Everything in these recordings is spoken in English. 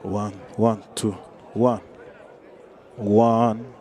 One, one, two, one, one.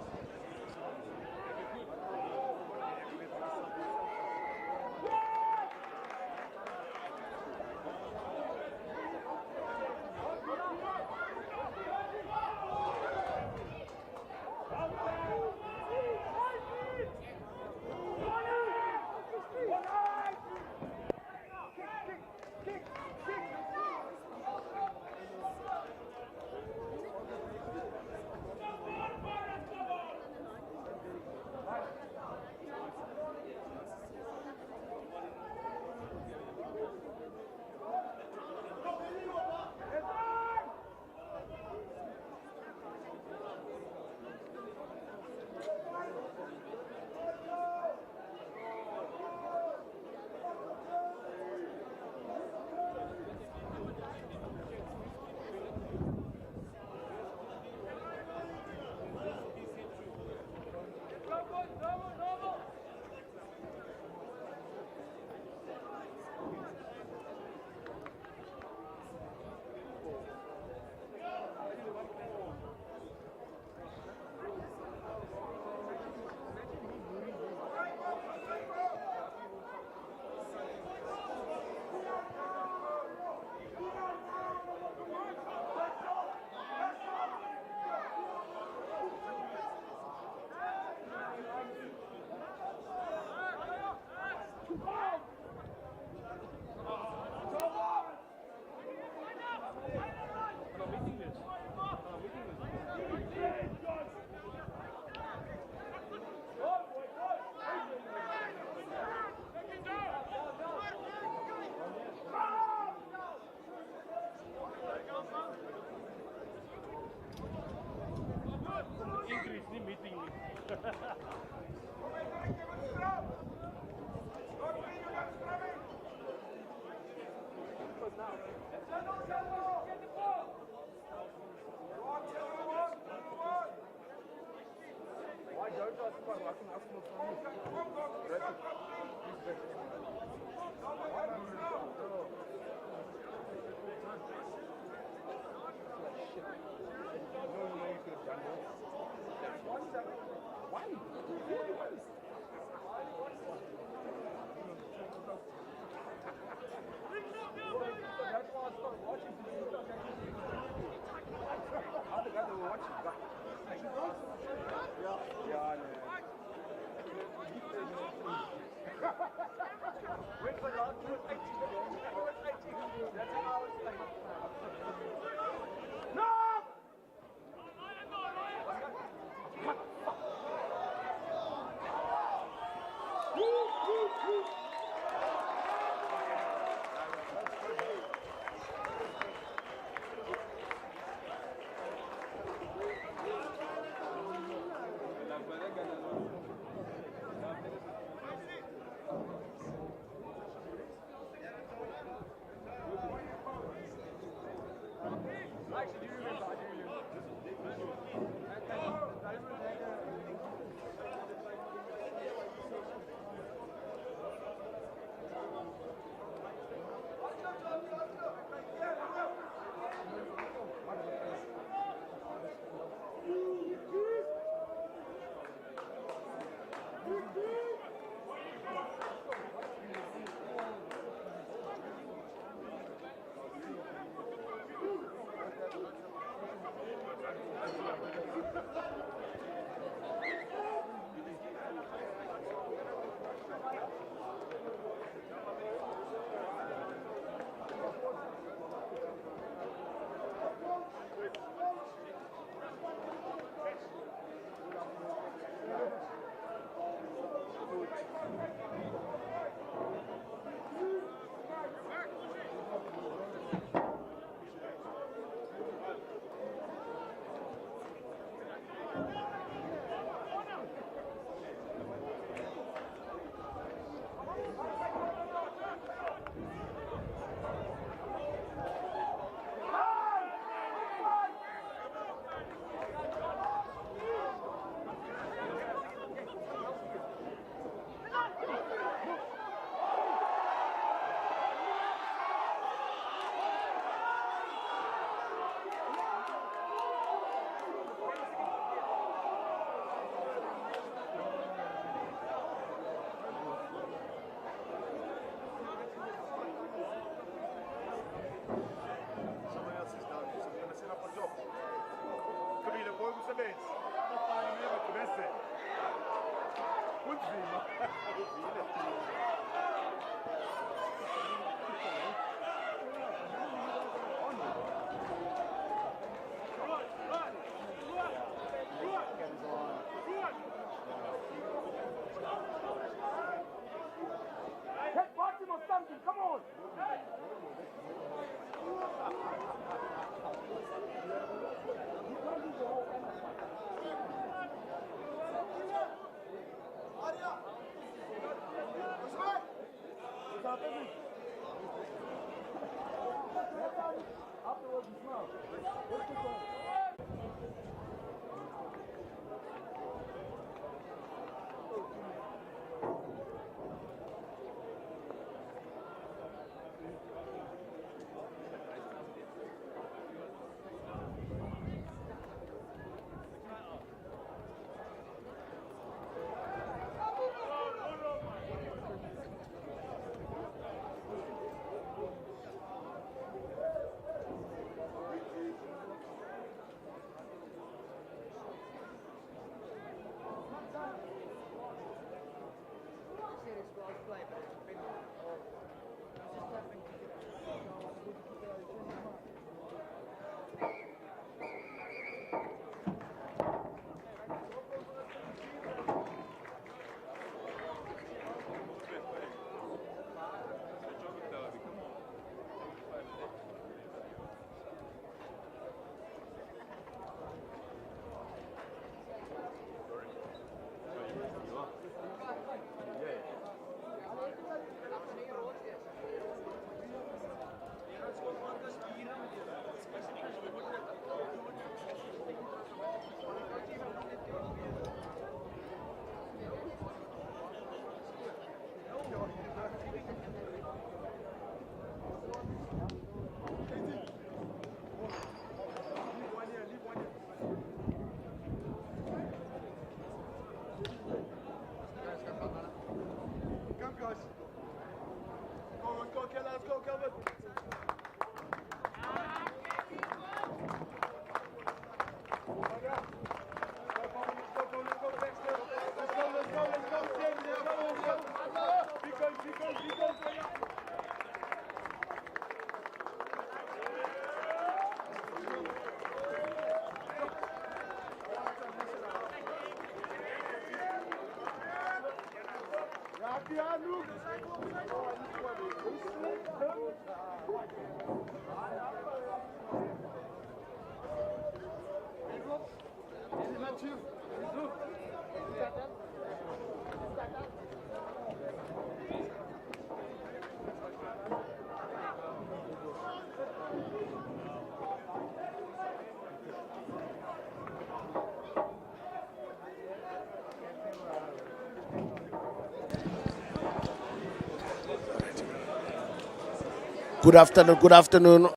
Good afternoon, good afternoon.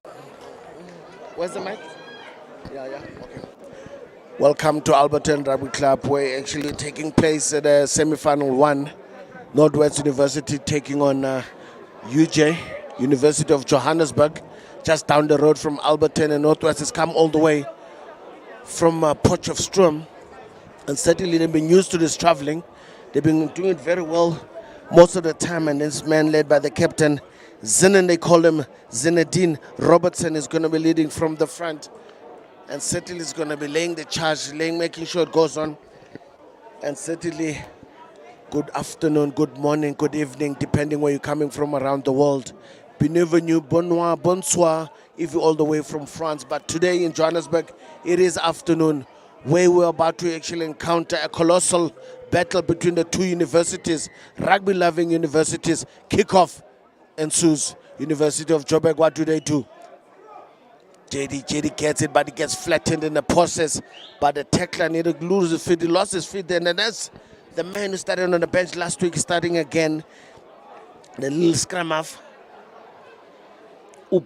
Where's the mic? Yeah, okay. Welcome to Alberton Rugby Club. We're actually taking place at the semi-final one. Northwest University taking on UJ, University of Johannesburg, just down the road from Alberton, and Northwest has come all the way from Potchefstroom, and certainly they've been used to this traveling. They've been doing it very well most of the time, and this man led by the captain, Zinen, they call him Zinedine Robertson, is going to be leading from the front, and certainly is going to be laying the charge, making sure it goes on. And certainly, good afternoon, good morning, good evening, depending where you're coming from around the world. Bienvenue, bonsoir, bonsoir, if you're all the way from France. But today in Johannesburg, it is afternoon, where we're about to actually encounter a colossal battle between the two universities, rugby-loving universities. Kickoff ensues. University of Joburg, what do they do? JD gets it, but he gets flattened in the process. But the tackler needed to lose his feet. He lost his feet then, and that's the man who started on the bench last week, starting again. The little scrum half,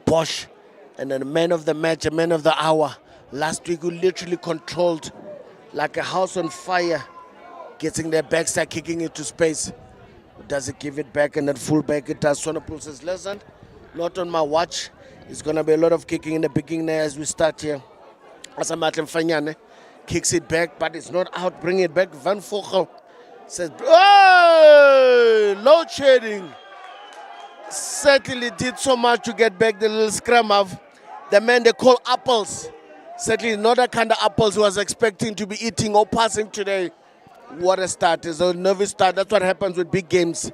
Bosch, and then the man of the match, a man of the hour. Last week, who literally controlled like a house on fire, getting their backside, kicking into space. Does it give it back? And then full back it does. Sonopul says, listen, not on my watch. It's going to be a lot of kicking in the beginning as we start here. Asamatle Mfanyane Kicks it back, but it's not out. Bring it back. Van Vogel says, oh, load shedding. Certainly did so much to get back the little scrum of the man they call apples. Certainly not the kind of apples he was expecting to be eating or passing today. What a start. It's a nervous start. That's what happens with big games.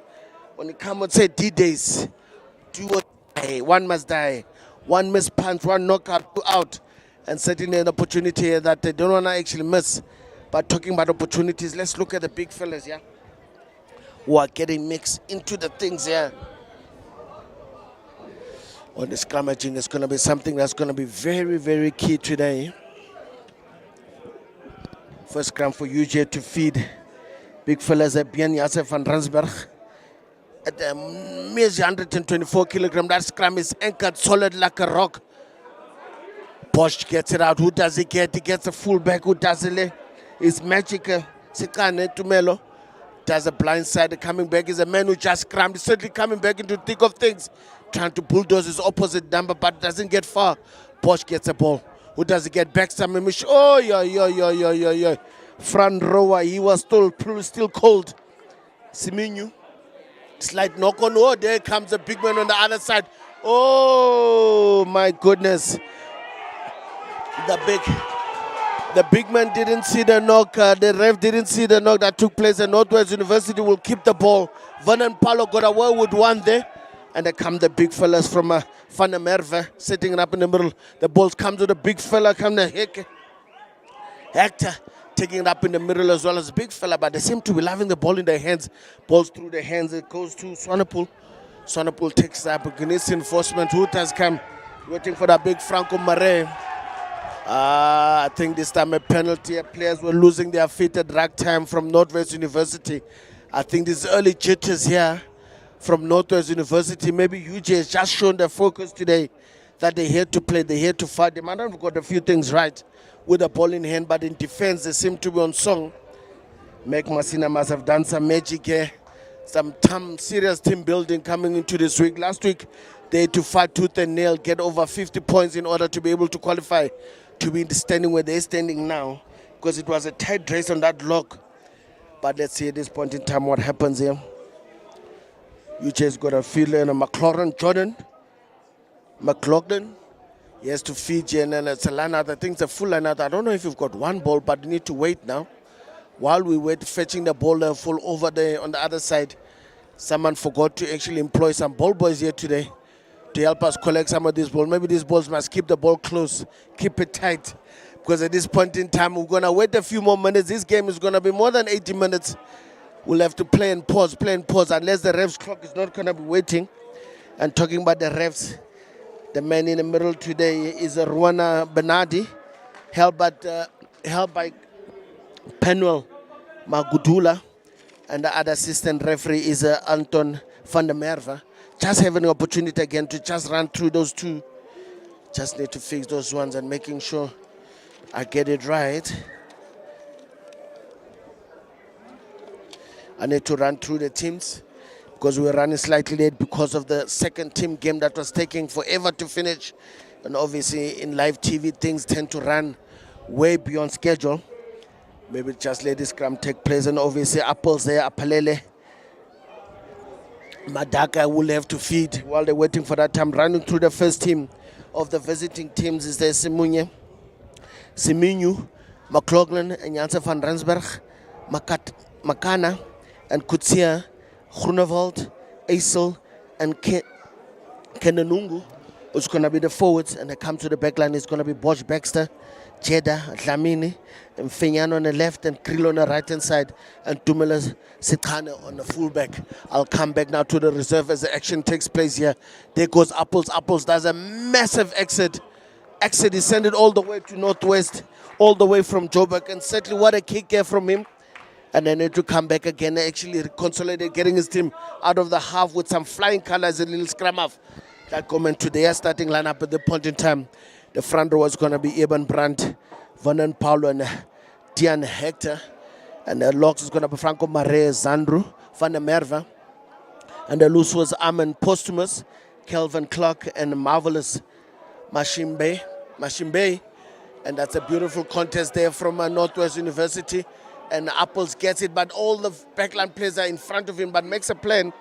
When you come and say D-days, two or die, one must die. One missed punch, one knockout, two out. And certainly an opportunity here that they don't want to actually miss. But talking about opportunities, let's look at the big fellas, yeah? Who are getting mixed into the things here. On the scrummaging is going to be something that's going to be very, very key today. First scrum for UJ to feed. Big fellas at Bien Yasser van Ransberg. At the mere 124 kilogram, that scrum is anchored solid like a rock. Bosch gets it out. Who does he get? He gets a fullback. Who does it? It's magic. Sikane Tumelo does a blind side. Coming back is a man who just scrammed. He's certainly coming back into the thick of things. Trying to bulldoze his opposite number, but doesn't get far. Bosch gets a ball. Who does he get? Baxter Mimish. Oh, yeah. Front rower. He was still cold. Siminyu. Slight knock on. Oh, there comes a big man on the other side. Oh, my goodness. The big man didn't see the knock. The ref didn't see the knock that took place. And Northwest University will keep the ball. Vernon Paulo got away with one there. And there come the big fellas from Van der Merwe sitting up in the middle. The balls come to the big fella. Come to Hector taking it up in the middle as well as the big fella. But they seem to be loving the ball in their hands. Balls through their hands. It goes to Swanepoel. Swanepoel takes up against enforcement. Hoot has come. Waiting for that big Franco Mare. I think this time a penalty. Players were losing their feet at drag time from Northwest University. I think these early jitters here from Northwest University. Maybe UJ has just shown their focus today that they're here to play, they're here to fight. They might not have got a few things right with the ball in hand, but in defense they seem to be on song. Meg Masina must have done some magic here. Some serious team building coming into this week. Last week they had to fight tooth and nail, get over 50 points in order to be able to qualify to be in the standing where they're standing now, because it was a tight race on that lock. But let's see at this point in time what happens here. UJ's got a fielder and a McLaughlin. He has to feed you, and then it's a line out. I think it's a full line out. I don't know if you've got one ball, but you need to wait now. While we wait, fetching the ball full over there on the other side. Someone forgot to actually employ some ball boys here today to help us collect some of these balls. Maybe these balls must keep the ball close, keep it tight. Because at this point in time, we're going to wait a few more minutes. This game is going to be more than 80 minutes. We'll have to play and pause, unless the ref's clock is not going to be waiting. And talking about the refs, the man in the middle today is Ruana Bernardi, held by Penuel Magudula. And the other assistant referee is Anton van der Merwe. Just having an opportunity again to just run through those two. Just need to fix those ones and making sure I get it right. I need to run through the teams because we're running slightly late because of the second team game that was taking forever to finish. And obviously in live TV, things tend to run way beyond schedule. Maybe just let this scrum take place. And obviously Apples there, Apalele. Madaka will have to feed while they're waiting for that time. Running through the first team of the visiting teams is there Siminyu, McLaughlin, and Janssen van Rensburg, Makana, and Kutsia, Groenewald, Aisel, and Kenenungu. It's going to be the forwards, and they come to the back line. It's going to be Bosch Baxter, Jeda, Dlamini, and Fenyano on the left, and Krill on the right-hand side, and Tumela Sitkane on the fullback. I'll come back now to the reserve as the action takes place here. There goes Apples. Apples does a massive exit. Exit is sent it all the way to Northwest, all the way from Joburg, and certainly what a kick here from him. And then need to come back again, actually consolidate, getting his team out of the half with some flying colors, a little scrum off. That comment to their starting lineup at the point in time. The front row was going to be Eben Brandt, Vernon Paulo, and Dian Hector. And the locks is going to be Franco Mare, Zandru, Van der Merwe. And the loose was Armin Postumus, Kelvin Clark, and Marvelous Mashimbe. And that's a beautiful contest there from Northwest University. And Apples gets it, but all the backline players are in front of him, but makes a plan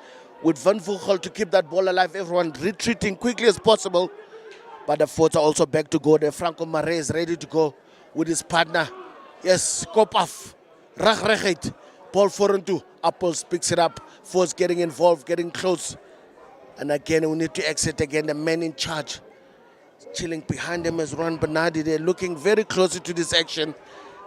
with Van Vogel to keep that ball alive. Everyone retreating quickly as possible. But the forwards are also back to go there. Franco Mare is ready to go with his partner. Yes, Kopaf. Rachrechet. Ball 4-2. Apples picks it up. Forwards getting involved, getting close. And again, we need to exit again. The man in charge. Chilling behind them is Ron Bernardi. They're looking very closely to this action.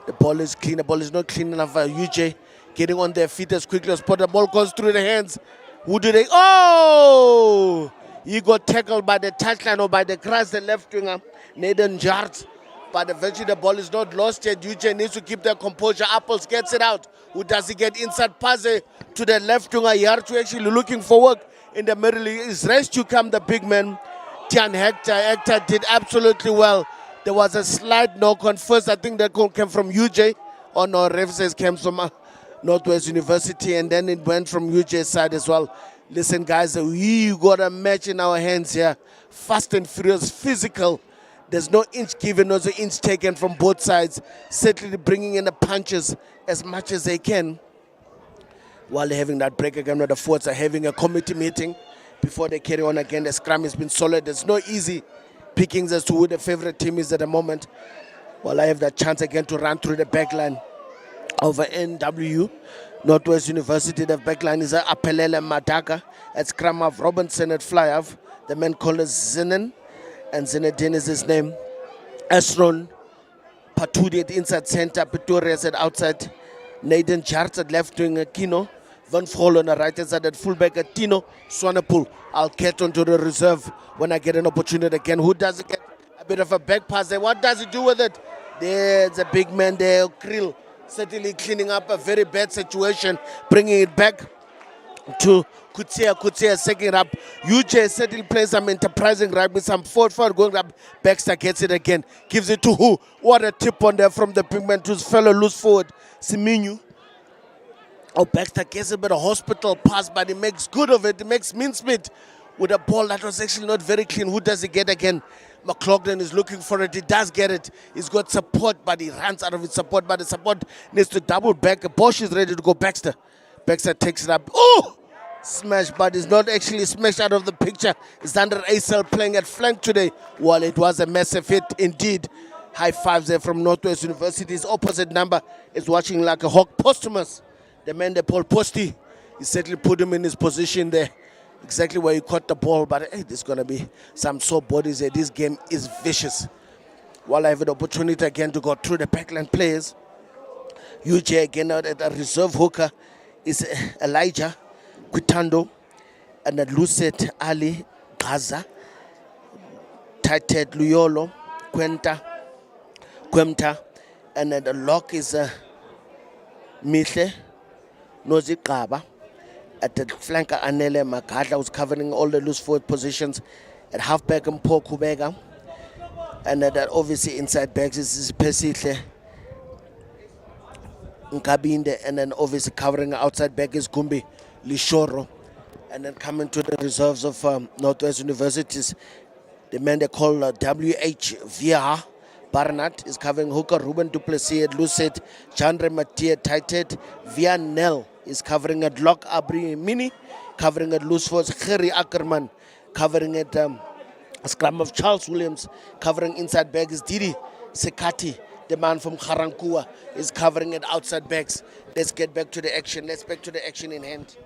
The ball is clean. The ball is not clean enough. UJ getting on their feet as quickly as possible. The ball goes through the hands. Who do they? Oh! He got tackled by the touchline or by the grass, the left winger, Nathan Jart. But eventually the ball is not lost yet. UJ needs to keep their composure. Apples gets it out. Who does he get inside? Pass to the left winger. Yartu actually looking for work in the middle. Is rest to come the big man. Tian Hector. Hector did absolutely well. There was a slight knock on first. I think that came from UJ. Oh no, ref says came from Northwest University, and then it went from UJ's side as well. Listen, guys, we got a match in our hands here. Fast and furious, physical. There's no inch given, no inch taken from both sides. Certainly bringing in the punches as much as they can. While they're having that break again, the forwards are having a committee meeting before they carry on again. The scrum has been solid. There's no easy pickings as to who the favorite team is at the moment. While I have that chance again to run through the back line over NW. Northwest University, the back line is Apelele Madaka. At scrum of Robinson at fly off. The man called Zinen. And Zinedine is his name. Esron Patudi at inside center. Pretorius at outside. Nathan Jarts at left wing. Kino. Van Vrol on the right hand side at fullback at Tino Swanepoel. I'll get onto the reserve when I get an opportunity again. Who does it get a bit of a back pass there? What does he do with it? There's a big man there, Krill, certainly cleaning up a very bad situation, bringing it back to Kutsia. Kutsia second up. UJ certainly plays some enterprising rugby, some forward going up. Baxter gets it again, gives it to who? What a tip on there from the big man to his fellow loose forward, Siminyu. Oh, Baxter gets a bit of hospital pass, but he makes good of it. He makes mincemeat with a ball that was actually not very clean. Who does he get again? McLaughlin is looking for it. He does get it. He's got support, but he runs out of his support. But the support needs to double back. Bosch is ready to go. Baxter. Baxter takes it up. Oh! Smash, but he's not actually smashed out of the picture. It's under ASL playing at flank today. Well, it was a massive hit indeed. High fives there from Northwest University's opposite number is watching like a hawk. Posthumous. The man, the Paul Posty, he certainly put him in his position there, exactly where he caught the ball. But hey, there's going to be some sore bodies here. This game is vicious. While I have an opportunity again to go through the backline players, UJ again out at a reserve hooker is Elijah Quitando, and then Lucet Ali Gaza, Tighthead Luyolo, Quemta, and then the lock is Mihle Nozikaba. At the flanker, Anele Magadla was covering all the loose forward positions. At halfback, Mpo Kubega. And that obviously inside backs is Pesihle Nkabinde. And then obviously covering outside back is Gumbi Lishoro. And then coming to the reserves of Northwest Universities, the man they call W.H. Via Barnett is covering hooker. Ruben Duplessis at Lucet. Chandra Mattia Tighthead. Via Nell is covering at Lock Abri Mini, covering at loose forwards. Gerry Ackerman covering at scrum of Charles Williams, covering inside back is Didi Sekati, the man from Kharankua, is covering at outside backs. Let's get back to the action. Let's back to the action in hand.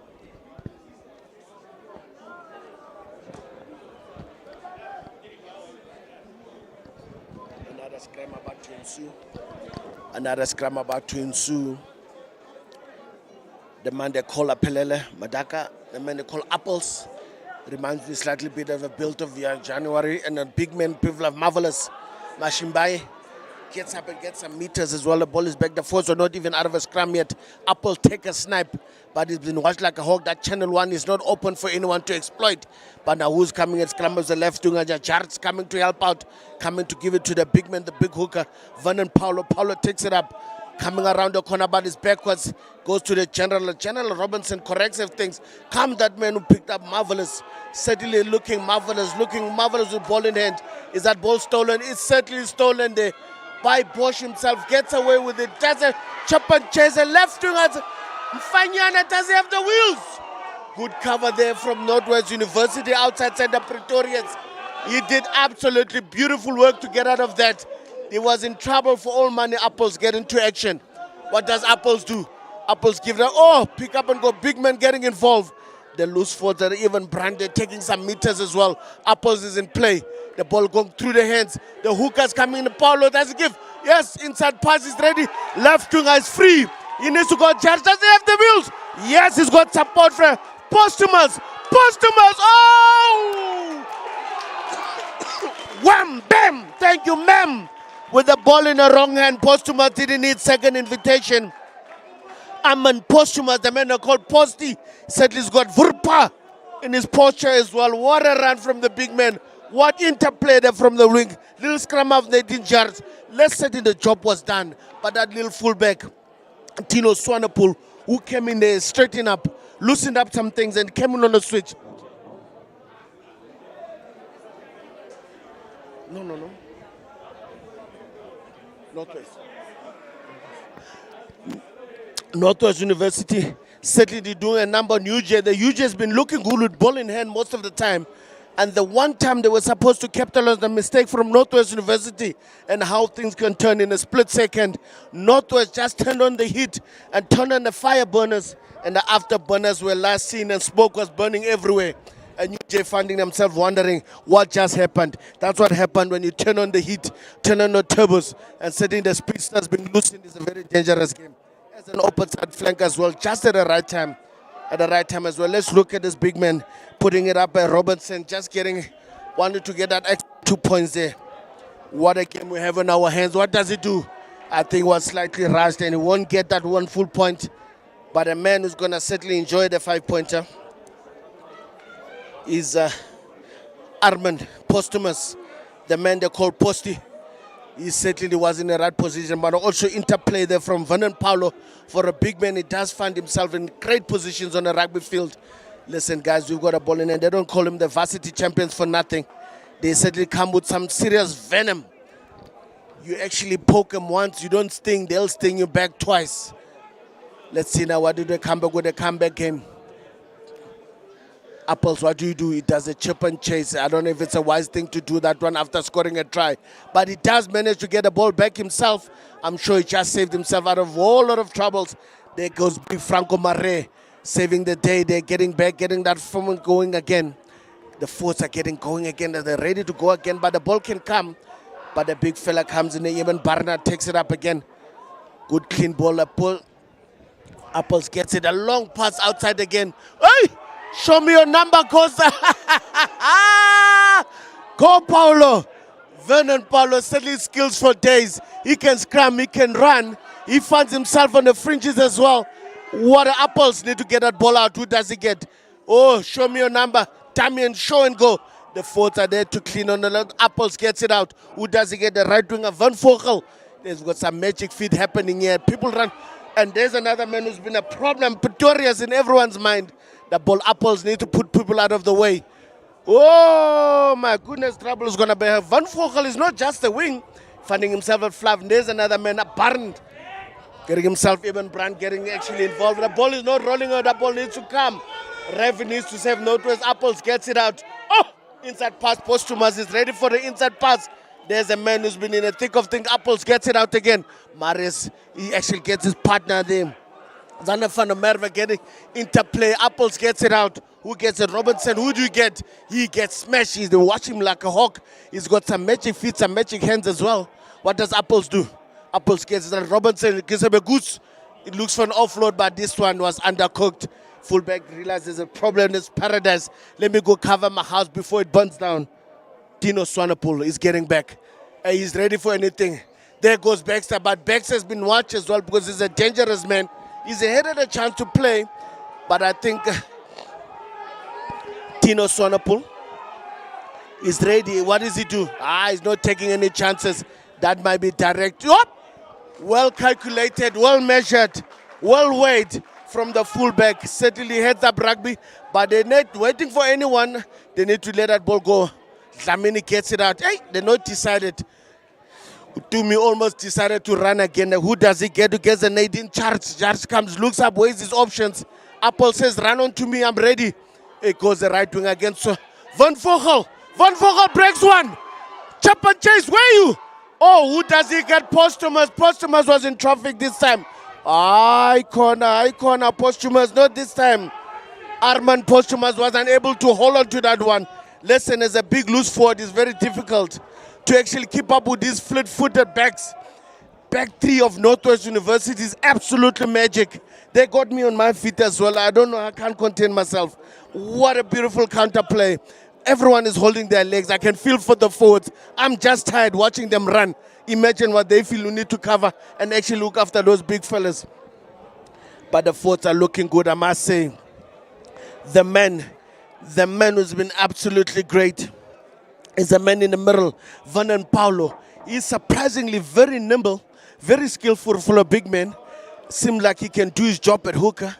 Another scrum about to ensue. Another scrum about to ensue. The man they call Apelele Madaka, the man they call Apples. Reminds me slightly bit of a build of January, and a big man, people of marvelous. Mashimbai gets up and gets some meters as well. The ball is back. The forwards are not even out of a scrum yet. Apple take a snipe, but it's been watched like a hawk. That channel 1 is not open for anyone to exploit. But now who's coming at scrum is the left winger. Jart's coming to help out, coming to give it to the big man, the big hooker. Vernon Paulo. Paulo takes it up. Coming around the corner, but it's backwards, goes to the general. General Robinson corrects things. Come that man who picked up marvelous, certainly looking marvelous with ball in hand. Is that ball stolen? It's certainly stolen there. by Bosch himself. Gets away with it. Does a chop and chase. A left winger. Mfanyana, does he have the wheels? Good cover there from Northwest University outside center Pretorians. He did absolutely beautiful work to get out of that. He was in trouble for all money. Apples get into action. What does Apples do? Apples give it, pick up and go. Big man getting involved. The loose forwards are even branded, taking some meters as well. Apples is in play. The ball going through the hands. The hookers coming in. Paulo does a give. Yes, inside pass is ready. Left winger is free. He needs to go. Charge. Does he have the wheels? Yes, he's got support from Posthumous. Oh! Wham! Bam! Thank you, ma'am. With the ball in the wrong hand, Posthumous didn't need second invitation. Aman Posthumous, the man called Posty, said he's got Vurpa in his posture as well. What a run from the big man. What interplay there from the wing. Little scrum of 19 yards. Let's say the job was done. But that little fullback, Tino Swanepoel, who came in there, straightened up, loosened up some things and came in on the switch. No. Northwest University certainly doing a number on UJ. The UJ has been looking good with ball in hand most of the time. And the one time they were supposed to capitalize the mistake from Northwest University and how things can turn in a split second, Northwest just turned on the heat and turned on the fire burners. And the afterburners were last seen and smoke was burning everywhere. And UJ finding themselves wondering what just happened. That's what happened when you turn on the heat, turn on the turbos, and setting the speed starts being loosened is a very dangerous game. As an open side flank as well, just at the right time. At the right time as well. Let's look at this big man putting it up by Robertson, just wanted to get that extra 2 points there. What a game we have in our hands. What does he do? I think he was slightly rushed and he won't get that one full point. But a man who's going to certainly enjoy the 5-pointer is Armand Posthumous, the man they call Posty. He certainly was in the right position, but also interplay there from Vernon Paulo. For a big man, he does find himself in great positions on the rugby field. Listen, guys, we've got a ball in and they don't call him the varsity champions for nothing. They certainly come with some serious venom. You actually poke them once, you don't sting, they'll sting you back twice. Let's see now, what do they come back with a comeback game? Apples, what do? He does a chip and chase. I don't know if it's a wise thing to do that one after scoring a try. But he does manage to get the ball back himself. I'm sure he just saved himself out of a whole lot of troubles. There goes big Franco Marre, saving the day. They're getting back, getting that form going again. The forwards are getting going again. They're ready to go again, but the ball can come. But the big fella comes in there. Even Barnard takes it up again. Good clean ball. Apples gets it. A long pass outside again. Hey! Show me your number, Costa. Go, Paulo. Vernon Paulo certainly skills for days. He can scrum, he can run. He finds himself on the fringes as well. What the Apples need to get that ball out. Who does he get? Oh, show me your number. Damian, show and go. The forwards are there to clean on the left. Apples gets it out. Who does he get? The right winger, Van Vogel. There's got some magic feet happening here. People run. And there's another man who's been a problem. Pretoria's in everyone's mind. The ball Apples need to put people out of the way. Oh, my goodness, trouble is going to be here. Van Vogel is not just a wing, finding himself at fluff. And there's another man, Barned, getting himself even Brand, getting actually involved. The ball is not rolling out. The ball needs to come. Rev needs to save Northwest. Apples gets it out. Oh, inside pass. Posthumous is ready for the inside pass. There's a man who's been in the thick of things. Apples gets it out again. Marius, he actually gets his partner there. Zander van der Merwe getting interplay. Apples gets it out. Who gets it? Robertson. Who do you get? He gets smashed. They watch him like a hawk. He's got some magic feet, some magic hands as well. What does Apples do? Apples gets it. Robertson gives him a goose. It looks for an offload, but this one was undercooked. Fullback realizes a problem in his paradise. Let me go cover my house before it burns down. Tino Swanepoel is getting back. He's ready for anything. There goes Baxter, but Baxter has been watched as well because he's a dangerous man. He's ahead of the chance to play, but I think Tino Swanepoel is ready. What does he do? He's not taking any chances. That might be direct. Well calculated, well measured, well weighed from the fullback. Certainly heads up rugby, but they're not waiting for anyone. They need to let that ball go. Dlamini gets it out. Hey, they're not decided. Tumi almost decided to run again. Who does he get? Who gets a Nadine charge? Charge comes, looks up, weighs his options. Apple says, run on to me, I'm ready. It goes the right wing against Van Vogel. Van Vogel breaks one. Chop and chase, where you? Oh, who does he get? Posthumous. Posthumous was in traffic this time. Corner. Posthumous, not this time. Armand Posthumous was unable to hold on to that one. Listen, as a big loose forward, it's very difficult to actually keep up with these fleet-footed backs. Back three of Northwest University is absolutely magic. They got me on my feet as well. I don't know, I can't contain myself. What a beautiful counterplay. Everyone is holding their legs. I can feel for the forwards. I'm just tired watching them run. Imagine what they feel you need to cover and actually look after those big fellas. But the forwards are looking good, I must say. The man who's been absolutely great is the man in the middle, Vernon Paulo. He's surprisingly very nimble, very skillful for a big man. Seems like he can do his job at hooker.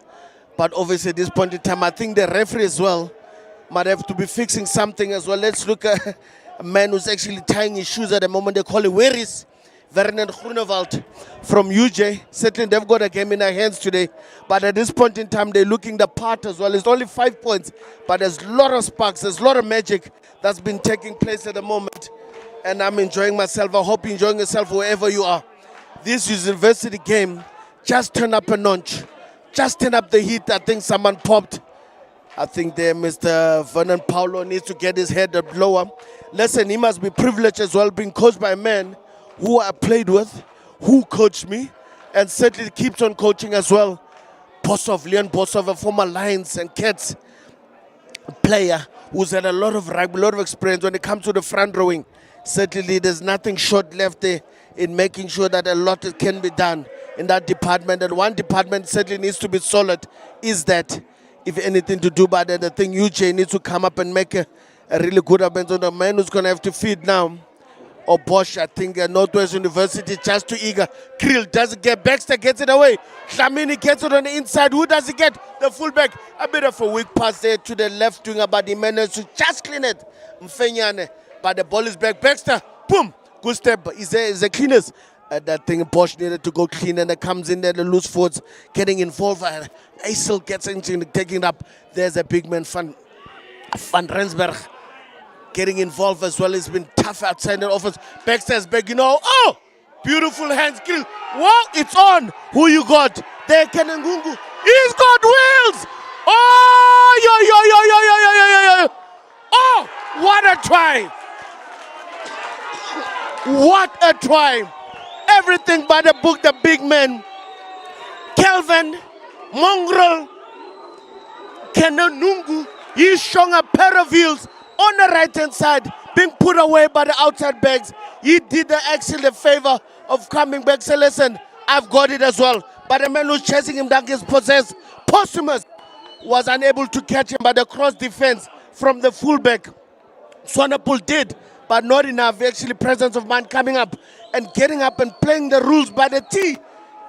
But obviously at this point in time, I think the referee as well might have to be fixing something as well. Let's look at a man who's actually tying his shoes at the moment. They call it Where is Vernon Groenewald from UJ. Certainly they've got a game in their hands today. But at this point in time, they're looking the part as well. It's only 5 points. But there's a lot of sparks. There's a lot of magic that's been taking place at the moment. And I'm enjoying myself. I hope you're enjoying yourself wherever you are. This university game just turned up a notch. Just turn up the heat. I think someone popped. I think there Mr. Vernon Paulo needs to get his head up lower. Listen, he must be privileged as well, being coached by a man who I played with, who coached me, and certainly keeps on coaching as well. Leon Bosov, a former Lions and Cats player who's had a lot of rugby, a lot of experience when it comes to the front rowing. Certainly there's nothing short left there in making sure that a lot can be done in that department. And one department certainly needs to be solid is that, if anything to do about it, I think UJ needs to come up and make a really good amends on the man who's going to have to feed now. Or Bosch, I think Northwest University just too eager. Krill doesn't get, Baxter gets it away. Dlamini gets it on the inside. Who does he get? The fullback. A bit of a weak pass there to the left winger, but he managed to just clean it. Mfenyane, but the ball is back. Baxter, boom, good step. Is the cleanest. That thing Bosch needed to go clean, and it comes in there, the loose forwards getting involved. Aysel gets into taking it up. There's a big man, Van Rensberg, getting involved as well. It's been tough outside the offense. Baxter's back, Oh, beautiful hands. Wow, it's on. Who you got? There, Kenengungu. He's got wheels. Oh, yo. Oh, what a try. What a try. Everything by the book, the big men. Kelvin, Mongrel, Kenengungu. He's showing a pair of wheels on the right-hand side, being put away by the outside backs. He did the excellent favor of coming back. Say, listen, I've got it as well. But the man who's chasing him down gets possessed. Posthumous was unable to catch him by the cross defense from the fullback. Swanepoel did, but not enough. Actually, presence of mind coming up and getting up and playing the rules by the T.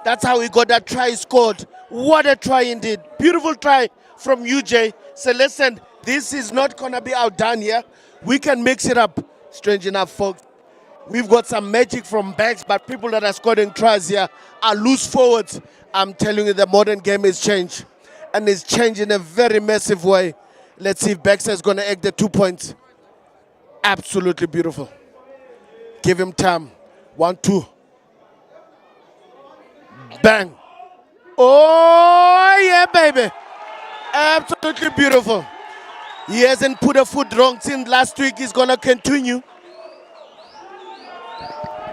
That's how he got that try scored. What a try indeed. Beautiful try from UJ. So listen, this is not going to be outdone here. We can mix it up. Strange enough, folks, we've got some magic from backs, but people that are scoring tries here are loose forwards. I'm telling you, the modern game is changed. And it's changed in a very massive way. Let's see if Baxter is going to egg the 2 points. Absolutely beautiful. Give him time. 1, 2. Bang. Oh, yeah, baby. Absolutely beautiful. He hasn't put a foot wrong since last week. He's going to continue.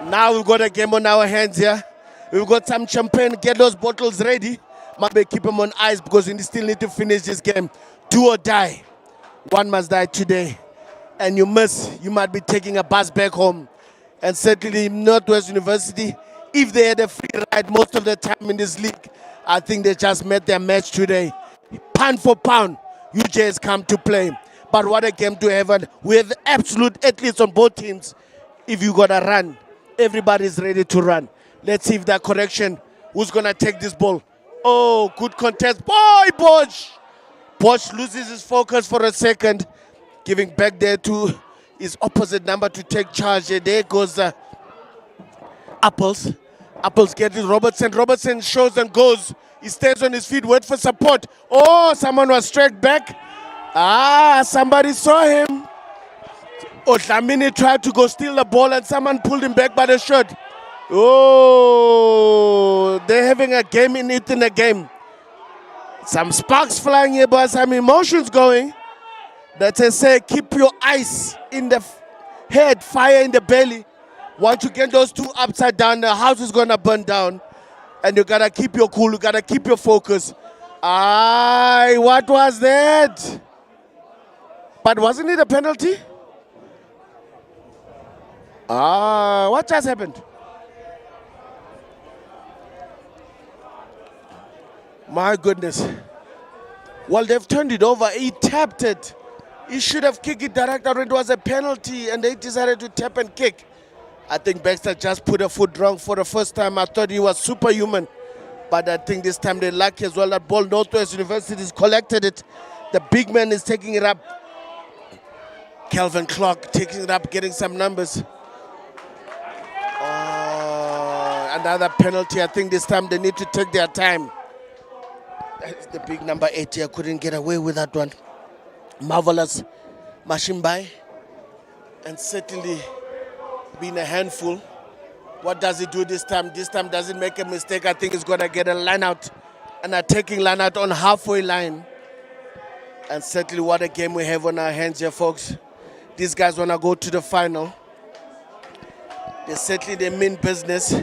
Now we've got a game on our hands here. We've got some champagne. Get those bottles ready. Maybe keep them on ice because we still need to finish this game. Do or die. One must die today. And you might be taking a bus back home. And certainly Northwest University, if they had a free ride most of the time in this league, I think they just met their match today. Pound for pound, UJ has come to play. But what a game to have. And we have absolute athletes on both teams. If you got to run, everybody's ready to run. Let's see if that correction, who's going to take this ball. Oh, good contest. Boy, Bosch. Bosch loses his focus for a second, giving back there to his opposite number to take charge. There goes Apples. Apples get it. Robertson shows and goes. He stays on his feet, wait for support. Oh, someone was struck back. Somebody saw him. Dlamini tried to go steal the ball and someone pulled him back by the shirt. Oh, they're having a game in it in a game. Some sparks flying here, but some emotions going. That say, keep your eyes in the head, fire in the belly. Once you get those two upside down, the house is gonna burn down. And you gotta keep your cool, you gotta keep your focus. What was that? But wasn't it a penalty? What just happened? My goodness. Well, they've turned it over. He tapped it. He should have kicked it direct out. It was a penalty, and they decided to tap and kick. I think Baxter just put a foot wrong for the first time. I thought he was superhuman. But I think this time they're lucky as well. That ball, Northwest University has collected it. The big man is taking it up. Calvin Clark taking it up, getting some numbers. Another penalty. I think this time they need to take their time. That's the big number 8 here. Couldn't get away with that one. Marvelous Mashimbai. And certainly being a handful. What does he do this time? This time doesn't make a mistake. I think he's going to get a line out. An attacking line out on halfway line. And certainly what a game we have on our hands here, folks. These guys want to go to the final. They mean business.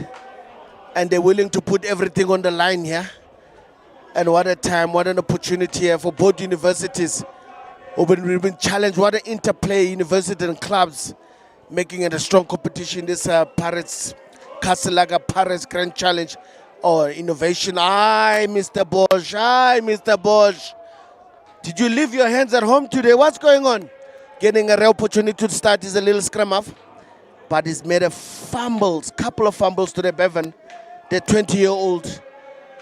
And they're willing to put everything on the line here. And what a time, what an opportunity here for both universities. We've been challenged. What an interplay, university and clubs, making it a strong competition. This Pirates, Casalaga Pirates Grand Challenge or innovation. Mr. Bosch. Mr. Bosch. Did you leave your hands at home today? What's going on? Getting a rare opportunity to start is a little scrum off. But he's made couple of fumbles to the Bevan. The 20-year-old.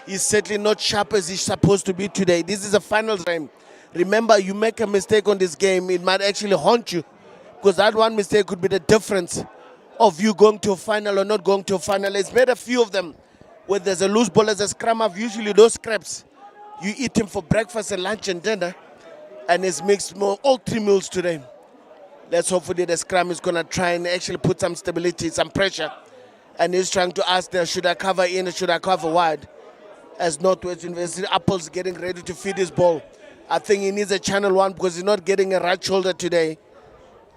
He's certainly not sharp as he's supposed to be today. This is a finals game. Remember, you make a mistake on this game, it might actually haunt you. Because that one mistake could be the difference of you going to a final or not going to a final. It's made a few of them. When there's a loose ball as a scrum off, usually those scraps, you eat them for breakfast and lunch and dinner. And it's mixed all 3 meals today. Let's hopefully the scrum is going to try and actually put some stability, some pressure. And he's trying to ask them, should I cover in or should I cover wide? As Northwest University, Apple's getting ready to feed his ball. I think he needs a channel 1 because he's not getting a right shoulder today.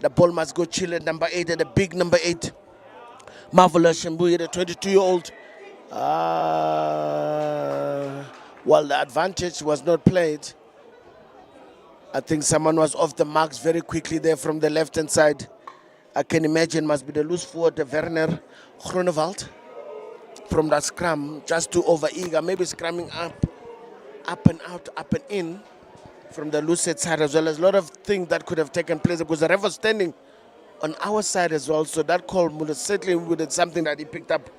The ball must go chill at number 8, at the big number 8. Marvelous Shembuye, the 22-year-old. Well, the advantage was not played. I think someone was off the marks very quickly there from the left-hand side. I can imagine must be the loose forward, the Werner Groenewald. From that scrum, just too over-eager, maybe scrumming up and out, up and in from the loose side as well. There's a lot of things that could have taken place because the ref was standing on our side as well, so that call would have certainly been something that he picked up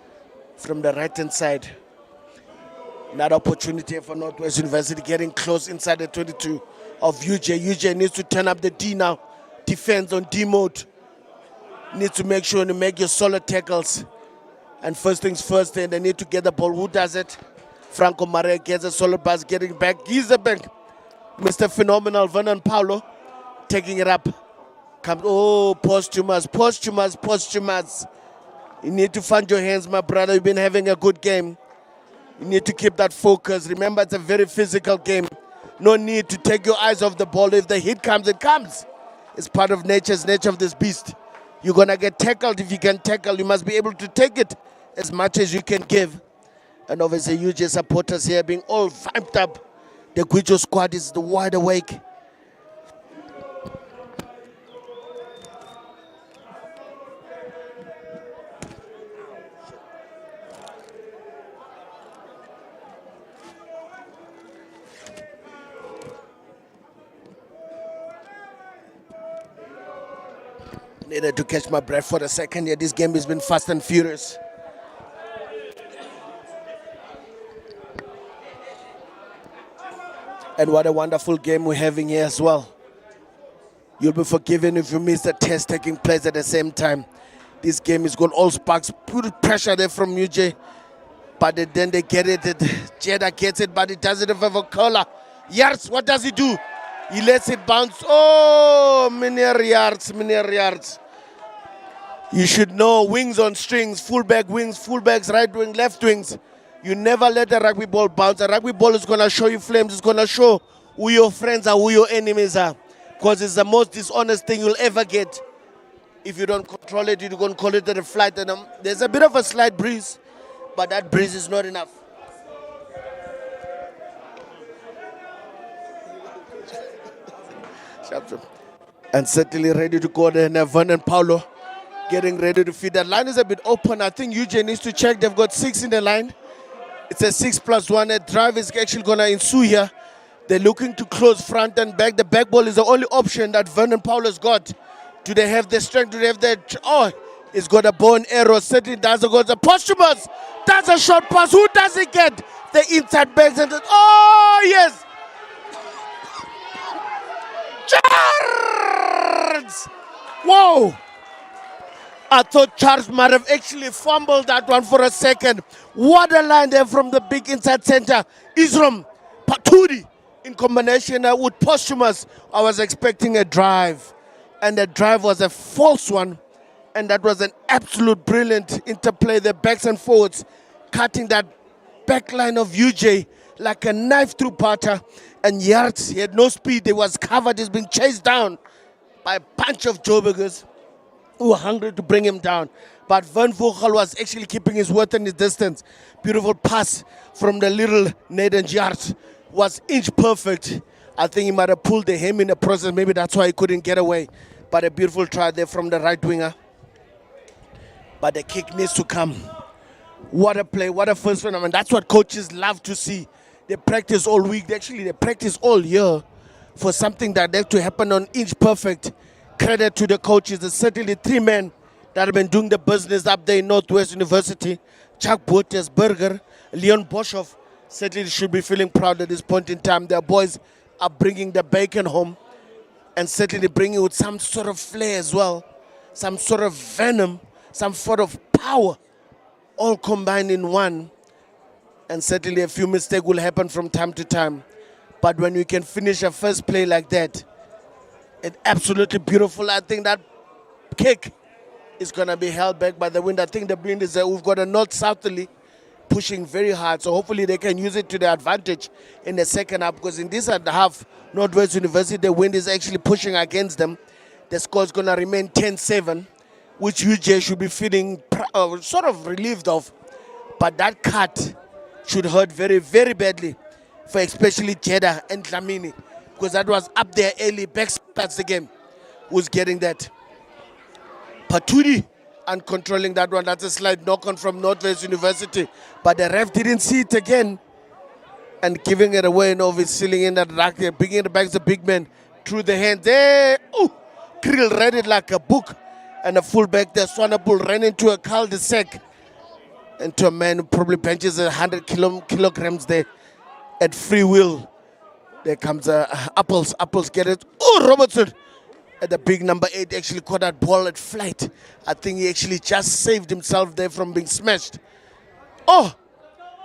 from the right-hand side. Another opportunity for Northwest University getting close inside the 22 of UJ. UJ needs to turn up the D now. Defense on D mode. Needs to make sure you make your solid tackles. And first things first, then they need to get the ball. Who does it? Franco Maria gets a solid pass, getting back. He's the back. Mr. Phenomenal, Vernon Paulo, taking it up. Comes, posthumous. You need to find your hands, my brother. You've been having a good game. You need to keep that focus. Remember, it's a very physical game. No need to take your eyes off the ball. If the hit comes, it comes. It's part of nature of this beast. You're going to get tackled. If you can tackle, you must be able to take it as much as you can give. And obviously, UJ supporters here being all vamped up. The Guijo squad is wide awake. Needed to catch my breath for a second here. This game has been fast and furious. And what a wonderful game we're having here as well. You'll be forgiven if you miss the test taking place at the same time. This game is going all sparks. Put pressure there from UJ. But then they get it. Jeddah gets it, but he does it with a curler. Yards, what does he do? He lets it bounce. Oh, many yards. You should know, wings on strings, fullback wings, fullbacks, right wing, left wings. You never let a rugby ball bounce. A rugby ball is going to show you flames. It's going to show who your friends are, who your enemies are. Because it's the most dishonest thing you'll ever get. If you don't control it, you're going to call it a flight. And there's a bit of a slight breeze, but that breeze is not enough. And certainly ready to go there. Nevin and Paulo getting ready to feed. That line is a bit open. I think UJ needs to check. They've got 6 in the line. It's a 6+1. A drive is actually going to ensue here. They're looking to close front and back. The back ball is the only option that Vernon Paulo's got. Do they have the strength? Do they have the... Oh, he's got a bow and arrow. Certainly doesn't go. The posthumous. That's a short pass. Who does it get? The inside backs and... Oh, yes! Charles! Whoa! I thought Charles might have actually fumbled that one for a second. What a line there from the big inside center. Isram Patudi in combination with Posthumous. I was expecting a drive. And the drive was a false one. And that was an absolute brilliant interplay. The backs and forwards cutting that back line of UJ like a knife through butter. And Yards, he had no speed. He was covered. He's been chased down by a bunch of Joburgers who were hungry to bring him down. But Van Vogel was actually keeping his worth and his distance. Beautiful pass from the little Nathan Yards was inch perfect. I think he might have pulled the hem in the process. Maybe that's why he couldn't get away. But a beautiful try there from the right winger. But the kick needs to come. What a play, what a first one. I mean, that's what coaches love to see. They practice all week. Actually, they practice all year for something that has to happen on inch perfect. Credit to the coaches. There's certainly 3 men that have been doing the business up there in Northwest University. Chuck Botes, Berger, Leon Boshoff. Certainly should be feeling proud at this point in time. Their boys are bringing the bacon home and certainly bringing with some sort of flair as well. Some sort of venom, some sort of power, all combined in one. And certainly a few mistakes will happen from time to time. But when you can finish a first play like that, it's absolutely beautiful. I think that kick is going to be held back by the wind. I think the wind is we've got a north-southerly pushing very hard. So hopefully they can use it to their advantage in the second half. Because in this half, Northwest University, the wind is actually pushing against them. The score is going to remain 10-7, which UJ should be feeling sort of relieved of. But that cut should hurt very, very badly for especially Jeddah and Dlamini, because that was up there early. That's the game. Who's getting that? Patudi and controlling that one. That's a slight knock-on from Northwest University. But the ref didn't see it again and giving it away. Novice sealing in that rack there, bringing it back to the big man through the hand there. Ooh, Krill read it like a book. And the fullback there, Swanepoel, ran into a cul-de-sac. Into a man who probably benches 100 kilograms there at free will. There comes Apples. Apples get it. Oh, Robertson at the big number 8 actually caught that ball at flight. I think he actually just saved himself there from being smashed. Oh,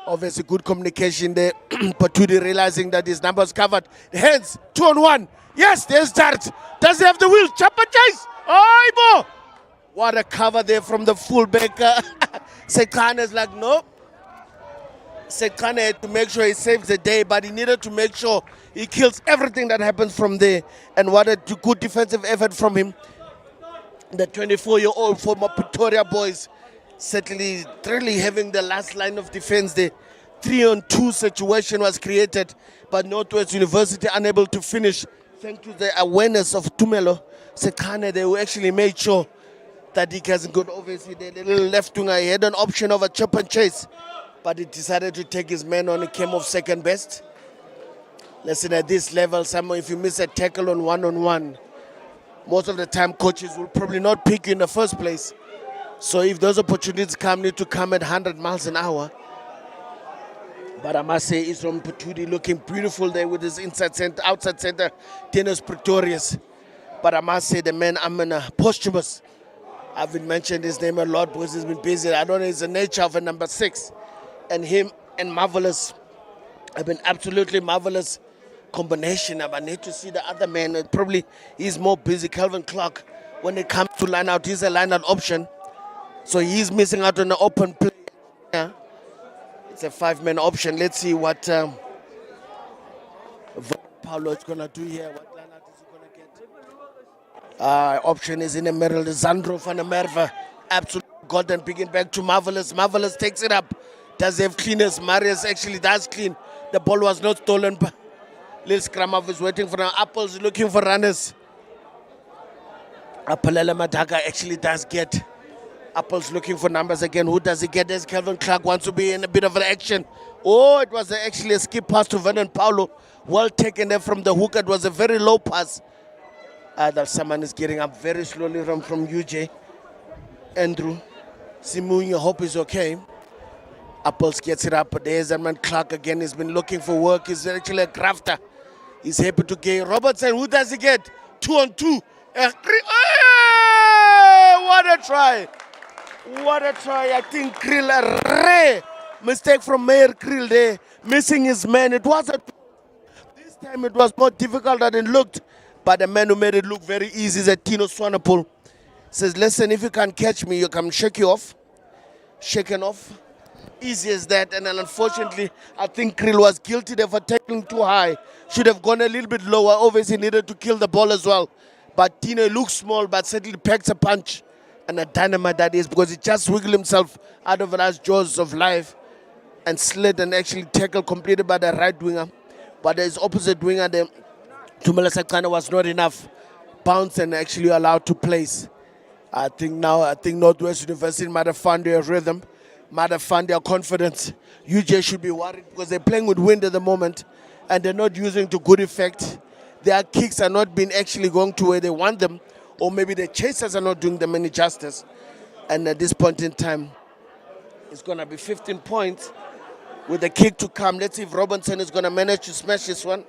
obviously good communication there. Patudi realizing that his number is covered. The hands, 2-on-1. Yes, there's Dart. Does he have the wheel? Chopper chase. Oh, Ibo. What a cover there from the fullback. Sekane is like, no. Sekane had to make sure he saves the day, but he needed to make sure he kills everything that happens from there. And what a good defensive effort from him. The 24-year-old former Pretoria boys certainly really having the last line of defense there. 3-on-2 situation was created, but Northwest University unable to finish. Thanks to the awareness of Tumelo Sekane, they actually made sure that he hasn't got obviously the little left winger. He had an option of a chop and chase, but he decided to take his man on. He came off second best. Listen, at this level, if you miss a tackle on one-on-one, most of the time coaches will probably not pick you in the first place. So if those opportunities come, need to come at 100 miles an hour. But I must say, Isram Patudi looking beautiful there with his inside center, outside center, Dennis Pretorius. But I must say, the man, Posthumous, I've been mentioned his name a lot because he's been busy. I don't know, it's the nature of a number 6. And him and Marvelous have been absolutely marvelous combination. I need to see the other man. Probably he's more busy, Calvin Clark. When it comes to line out, he's a line out option. So he's missing out on the open play. Yeah. It's a 5-man option. Let's see what Paulo is going to do here. What line out is he going to get? Option is in the middle. Zandro van der Merwe. Absolutely golden. Picking back to Marvelous. Marvelous takes it up. Does he have cleaners? Marius actually does clean. The ball was not stolen. Lil Skramov is waiting for now. Apples looking for runners. Apalele Madaka actually does get. Apples looking for numbers again. Who does he get? There's Calvin Clark wants to be in a bit of an action. Oh, it was actually a skip pass to Vernon Paulo. Well taken there from the hook. It was a very low pass. That someone is getting up very slowly from UJ. Andrew Simunya, hope is okay. Apples gets it up, but there's that man Clark again. He's been looking for work. He's actually a grafter. He's happy to get Robertson. Who does he get? 2-on-2. What a try. What a try. I think Krill, a rare mistake from Mayor Krill there. Missing his man. It wasn't. This time it was more difficult than it looked. But the man who made it look very easy is a Tino Swanepoel. Says, listen, if you can't catch me, you can shake you off. Shaken off. Easy as that. And then unfortunately, I think Krill was guilty there for tackling too high. Should have gone a little bit lower. Obviously needed to kill the ball as well. But Tino looks small, but certainly packs a punch. And a dynamite that is, because he just wiggled himself out of the last jaws of life and slid and actually tackled completed by the right winger. But his opposite winger, the Tumela Sakana, was not enough bounce and actually allowed to place. I think Northwest University might have found their rhythm, might have found their confidence. UJ should be worried because they're playing with wind at the moment and they're not using to good effect. Their kicks are not being actually going to where they want them, or maybe the chasers are not doing them any justice. And at this point in time, it's going to be 15 points with the kick to come. Let's see if Robinson is going to manage to smash this one.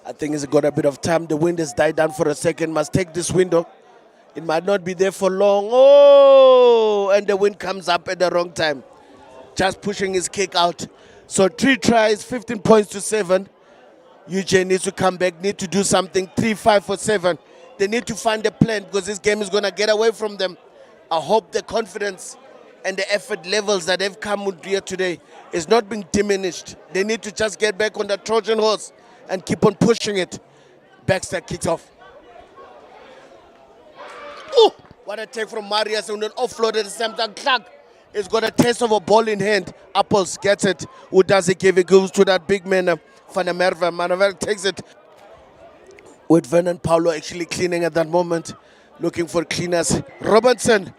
I think he's got a bit of time. The wind has died down for a second. Must take this window. It might not be there for long. Oh, and the wind comes up at the wrong time. Just pushing his kick out. So 3 tries, 15 points to 7. UJ needs to come back, need to do something. 3-5 for 7. They need to find a plan because this game is going to get away from them. I hope the confidence and the effort levels that they've come with here today is not being diminished. They need to just get back on the Trojan horse and keep on pushing it. Baxter kicks off. Oh, what a take from Marius and then offloaded the same time. Clark has got a taste of a ball in hand. Apples gets it. Who does it give? It goes to that big man, Van der Merwe. Van der Merwe takes it. With Vernon Paulo actually cleaning at that moment. Looking for cleaners. Robinson.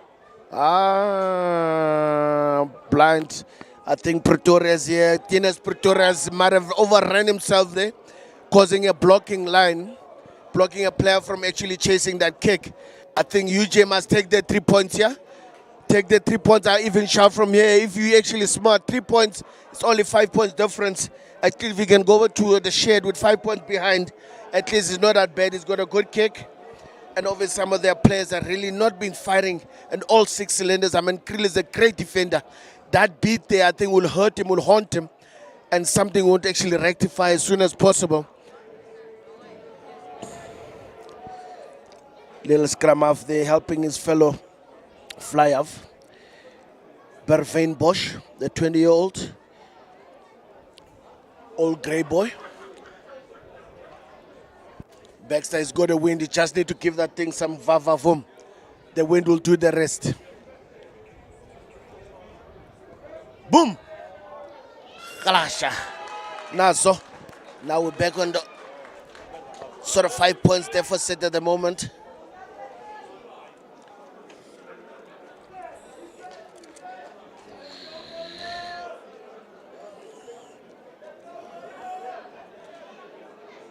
Blind. I think Pretoria's here. Tines Pretoria's might have overrun himself there, causing a blocking line, blocking a player from actually chasing that kick. I think UJ must take the 3 points here. Take the 3 points. I even shout from here. If you actually smart, 3 points, it's only 5 points difference. At least we can go over to the shed with 5 points behind. At least it's not that bad. He's got a good kick. And obviously some of their players are really not been firing in all 6 cylinders. I mean, Krill is a great defender. That beat there, I think, will hurt him, will haunt him. And something won't actually rectify as soon as possible. Little scrum off there, helping his fellow fly off. Bervain Bosch, the 20-year-old, old grey boy. Baxter has got a wind. You just need to give that thing some va-va-voom. The wind will do the rest. Boom! Kalasha. Now we're back on the sort of 5 points deficit at the moment.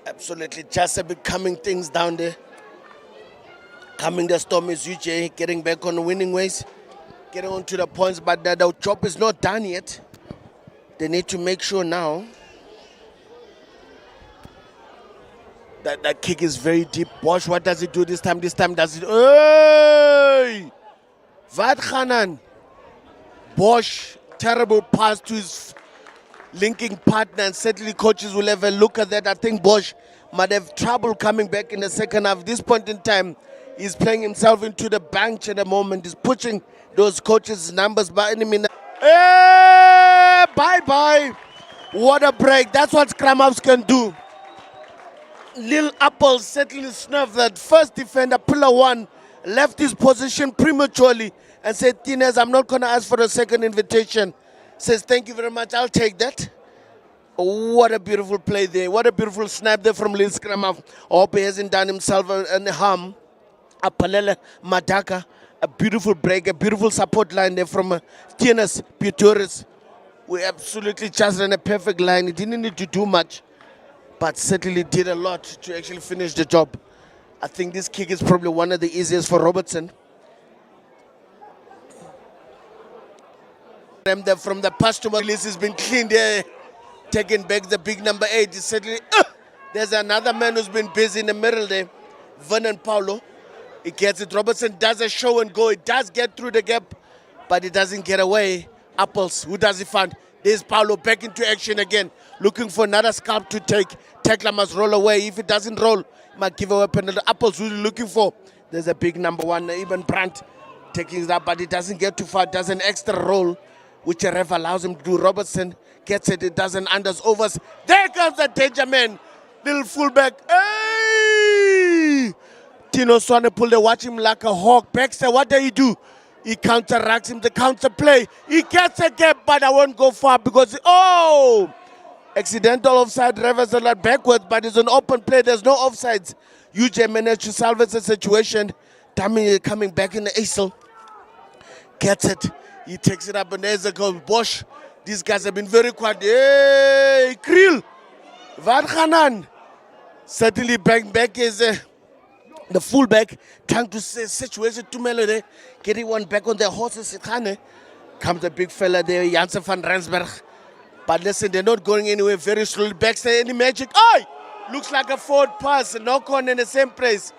Absolutely, just a bit coming things down there. Coming the storm is UJ, getting back on the winning ways, getting onto the points, but the job is not done yet. They need to make sure now That kick is very deep. Bosch, what does it do this time? This time does it. Hey! Wat Khanan. Bosch, terrible pass to his linking partner, and certainly coaches will have a look at that. I think Bosch might have trouble coming back in the second half. At this point in time, he's playing himself into the bench at the moment. He's pushing those coaches' numbers by any minute. Hey, bye-bye. What a break. That's what scrum-ups can do. Lil Apple certainly snuffed that first defender, pillar one, left his position prematurely and said, Tines, I'm not going to ask for a second invitation. Says, thank you very much, I'll take that. What a beautiful play there. What a beautiful snap there from Lil Scrum-up. I hope he hasn't done himself any harm. Apalele Madaka, a beautiful break, a beautiful support line there from Tines Putoris. We absolutely just ran a perfect line. He didn't need to do much, but certainly did a lot to actually finish the job. I think this kick is probably one of the easiest for Robertson. From the past to release has been cleaned there, taking back the big number 8. Is certainly, there's another man who's been busy in the middle there, Vernon Paulo. He gets it. Robertson does a show and go. It does get through the gap, but it doesn't get away. Apples, who does he find? There's Paulo back into action again, looking for another scalp to take. Tackler must roll away. If it doesn't roll, he might give away a penalty. Apples, who's looking for? There's a big number 1, even Brandt, taking it up, but it doesn't get too far. Does an extra roll, which a ref allows him to do. Robertson gets it. It doesn't unders overs. There comes the danger man, little fullback. Hey! Tino Swanepoel, they watch him like a hawk. Baxter, what does he do? He counteracts him, the counter play. He gets a gap, but I won't go far because, accidental offside, reverse a lot backwards, but it's an open play. There's no offsides. UJ managed to salvage the situation. Tammy coming back in the ASL. Gets it. He takes it up, and there's a goal. Bosch, these guys have been very quiet. Hey, Kriel. Wat Khanan. Certainly back is the fullback trying to situation to Melody, getting one back on their horses. Comes the big fella there, Janssen van Rensberg. But listen, they're not going anywhere, very slowly. Baxter, any magic? Oh! Looks like a forward pass, knock on in the same place.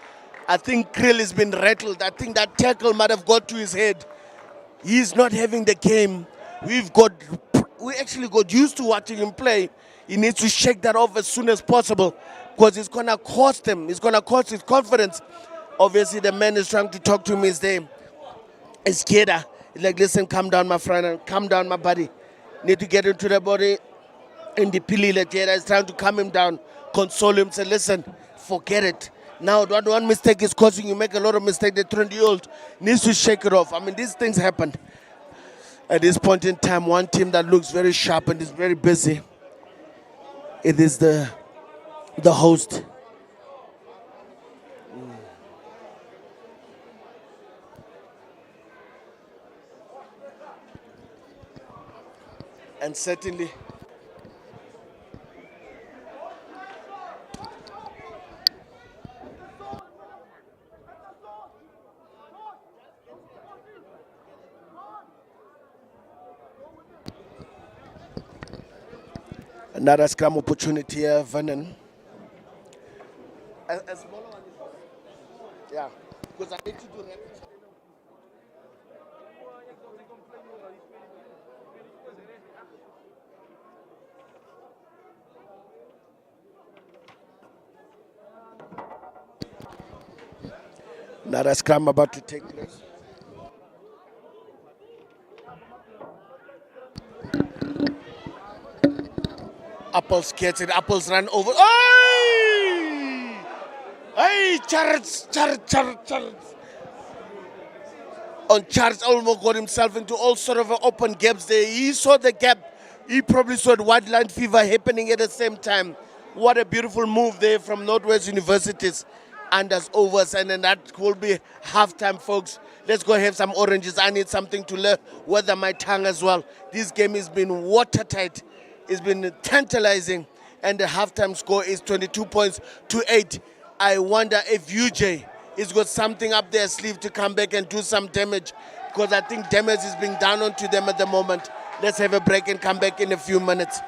I think Krill has been rattled. I think that tackle might have got to his head. He's not having the game. We actually got used to watching him play. He needs to shake that off as soon as possible, because it's going to cost him. It's going to cost his confidence. Obviously, the man is trying to talk to him. His name is Keda. He's like, listen, calm down, my friend, and calm down, my buddy. Need to get into the body. And the Pilila Keda is trying to calm him down, console him, say, listen, forget it. Now, one mistake is causing you make a lot of mistakes. The 20-year-old needs to shake it off. I mean, these things happen. At this point in time, one team that looks very sharp and is very busy, it is the host. And certainly, another scrum opportunity here, Vernon. A smaller one is, yeah, because I need to do rapid. Another scrum about to take place. Apples gets it. Apples run over. Hey! Hey! Charles. On Charles almost got himself into all sort of open gaps there. He saw the gap. He probably saw the white line fever happening at the same time. What a beautiful move there from Northwest University's unders overs, and then that will be halftime, folks. Let's go have some oranges. I need something to weather my tongue as well. This game has been watertight. It's been tantalizing, and the halftime score is 22 points to 8. I wonder if UJ has got something up their sleeve to come back and do some damage, because I think damage is being done onto them at the moment. Let's have a break and come back in a few minutes.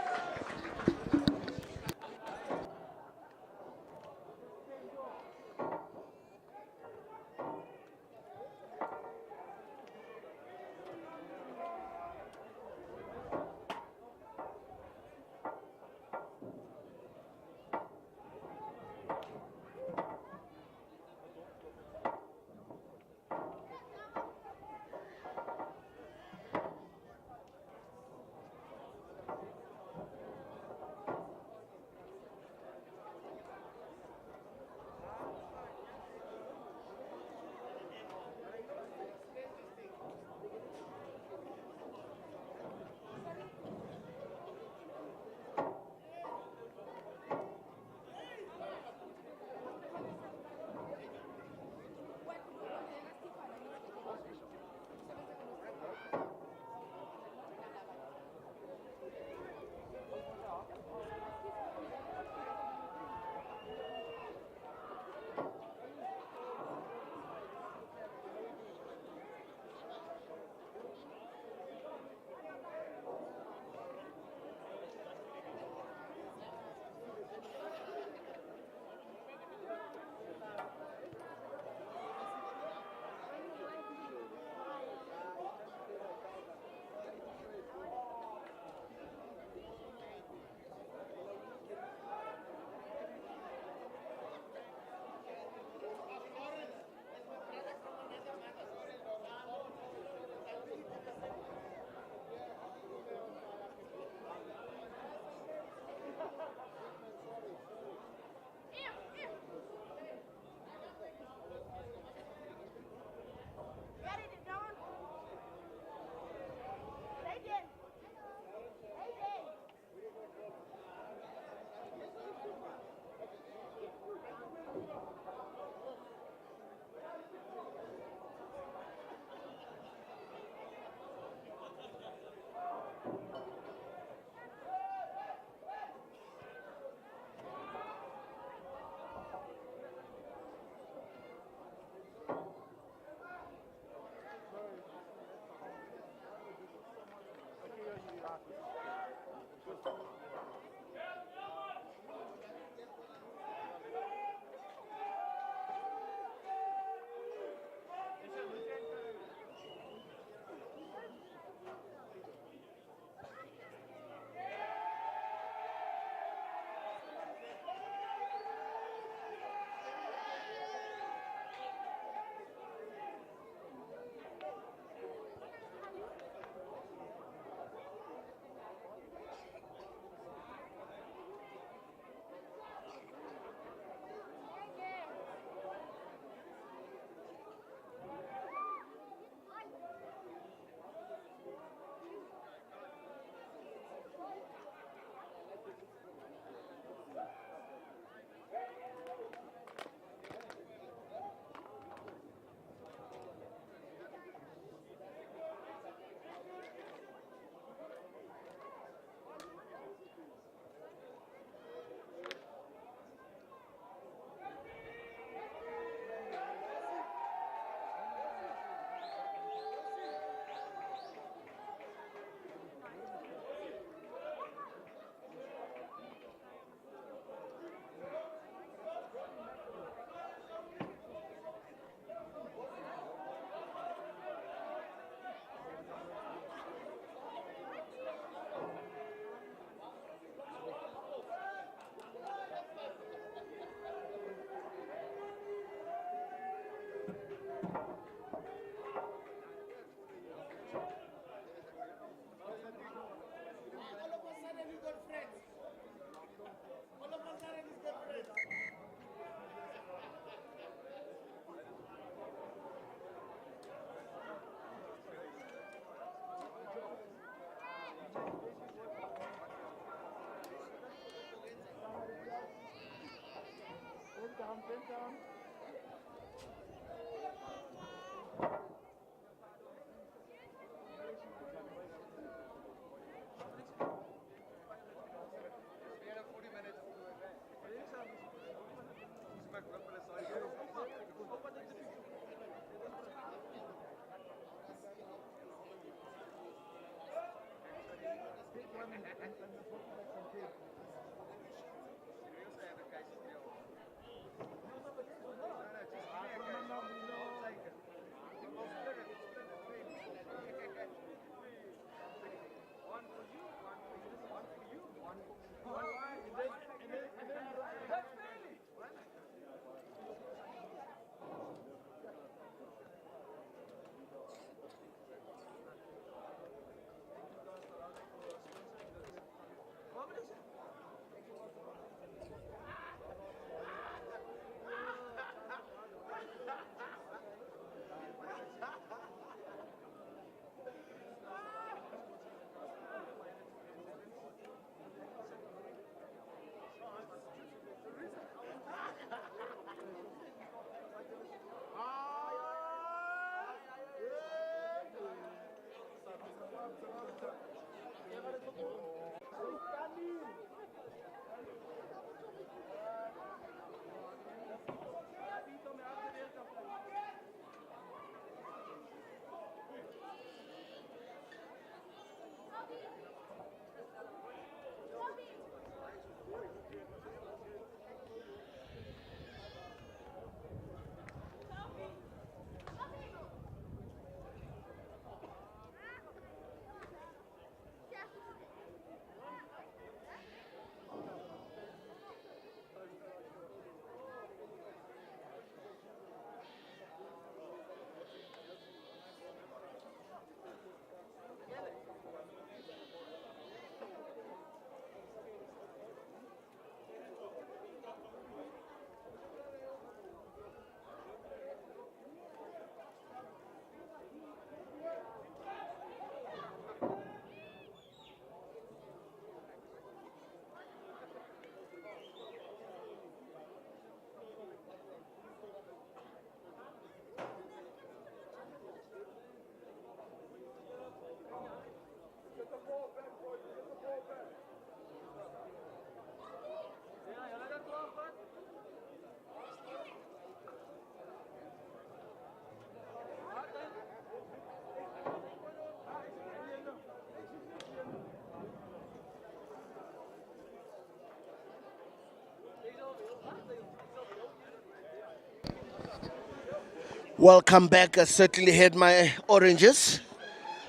Welcome back. I certainly had my oranges.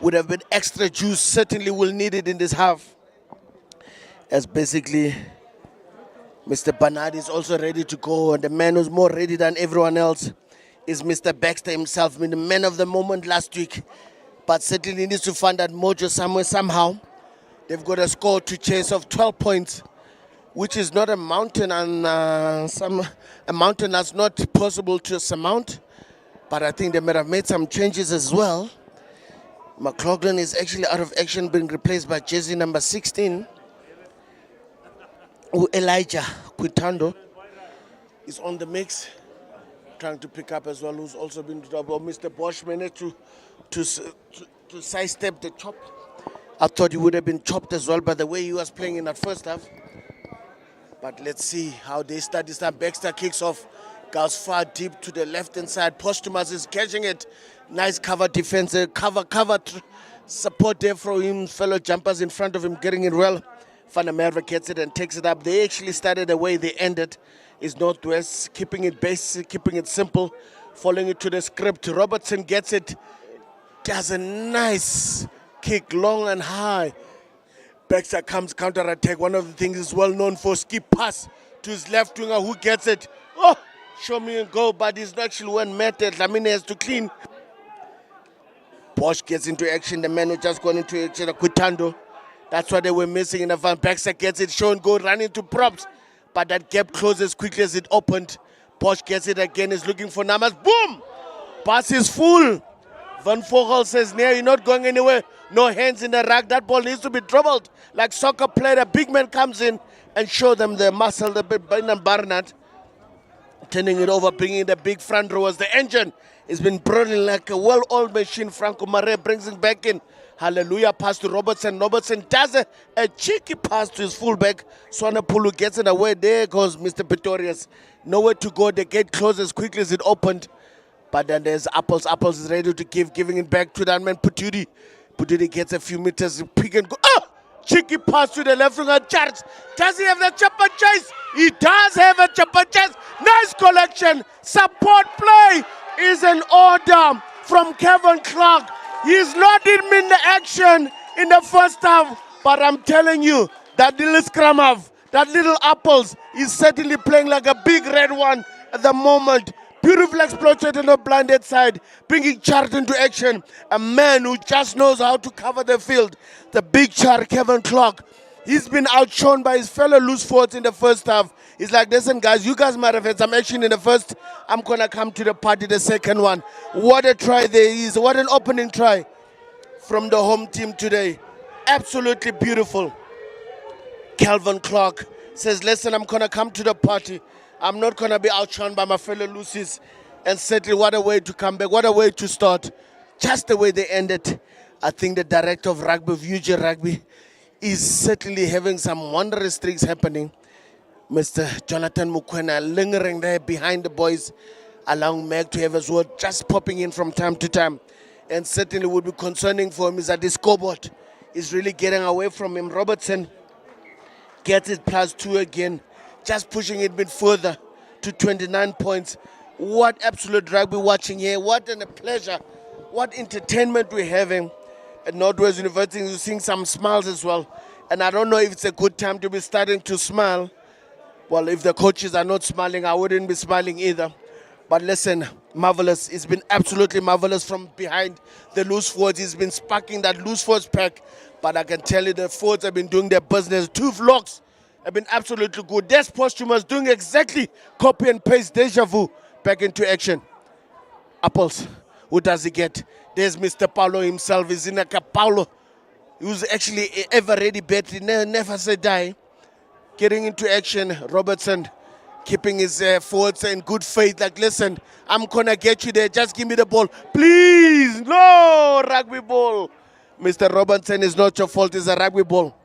Would have been extra juice. Certainly will need it in this half. As basically Mr. Bernard is also ready to go. And the man who's more ready than everyone else is Mr. Baxter himself. I mean, the man of the moment last week. But certainly needs to find that mojo somewhere, somehow. They've got a score to chase of 12 points, which is not a mountain, and a mountain that's not possible to surmount. But I think they might have made some changes as well. McLaughlin is actually out of action, being replaced by jersey number 16. Elijah Quitando is on the mix, trying to pick up as well, who's also been double. Mr. Bosch managed to sidestep the chop. I thought he would have been chopped as well by the way he was playing in that first half. But let's see how they start this time. Baxter kicks off, goes far deep to the left-hand side. Posthumus is catching it. Nice cover defense, cover support there for him. Fellow jumpers in front of him getting it well. Van der Merwe gets it and takes it up. They actually started the way they ended. Is Northwest keeping it basic, keeping it simple, following it to the script. Robertson gets it, does a nice kick, long and high. Baxter comes counter-attack. One of the things is well known for, skip pass to his left winger who gets it. Oh, show me and go, but he's actually one meter. Lamine has to clean. Bosch gets into action. The man who just gone into action, Quitando. That's what they were missing in the van. Baxter gets it, show and go, run into props. But that gap closes quickly as it opened. Bosch gets it again, is looking for numbers. Boom! Pass is full. Van Vogel says, "Near, you're not going anywhere. No hands in the rack. That ball needs to be dribbled. Like soccer player, the big man comes in and show them the muscle, the Bernard Barnard. Turning it over, bringing the big front rowers. The engine has been burning like a well-oiled machine. Franco Mare brings it back in. Hallelujah, pass to Robertson. Robertson does a cheeky pass to his fullback. Swanepoel gets it away. There goes Mr. Pretorius. Nowhere to go. The gate closed as quickly as it opened. But then there's Apples. Apples is ready to giving it back to that man, Putudi. Putudi gets a few meters. Pick and go. Oh! Cheeky pass to the left winger. Charge. Does he have the chopper chase? He does have a chopper chase. Nice collection. Support play is an order from Kevin Clark. He's not even in the action in the first half. But I'm telling you, that little scrum half, that little Apples is certainly playing like a big red one at the moment. Beautiful exploited on the blinded side, bringing Chart into action. A man who just knows how to cover the field. The big Chart, Kevin Clark. He's been outshone by his fellow loose forwards in the first half. He's like, listen guys, you guys might have had some action in the first. I'm going to come to the party the second one. What a try there is. What an opening try from the home team today. Absolutely beautiful. Calvin Clark says, listen, I'm going to come to the party. I'm not going to be outshone by my fellow Lucies. And certainly what a way to come back. What a way to start. Just the way they ended. I think the director of rugby, of UJ Rugby, is certainly having some wondrous things happening. Mr. Jonathan Mukwena lingering there behind the boys, allowing Meg to have as well, just popping in from time to time. And certainly would be concerning for him is that the scoreboard is really getting away from him. Robertson gets it +2 again. Just pushing it a bit further to 29 points. What absolute rugby watching here. What a pleasure. What entertainment we're having at Northwest University. You're seeing some smiles as well. And I don't know if it's a good time to be starting to smile. Well, if the coaches are not smiling, I wouldn't be smiling either. But listen, marvelous. It's been absolutely marvelous from behind the loose forwards. He's been sparking that loose forwards pack. But I can tell you the forwards have been doing their business. 2 vlogs have been absolutely good. Des Posthumus doing exactly copy and paste deja vu back into action. Apples, who does he get? There's Mr. Paulo himself. Is in a Paulo, who's actually ever ready battery, never say die. Getting into action. Robertson keeping his forwards in good faith. Like, listen, I'm gonna get you there. Just give me the ball, please. No rugby ball. Mr. Robertson, is not your fault. It's a rugby ball.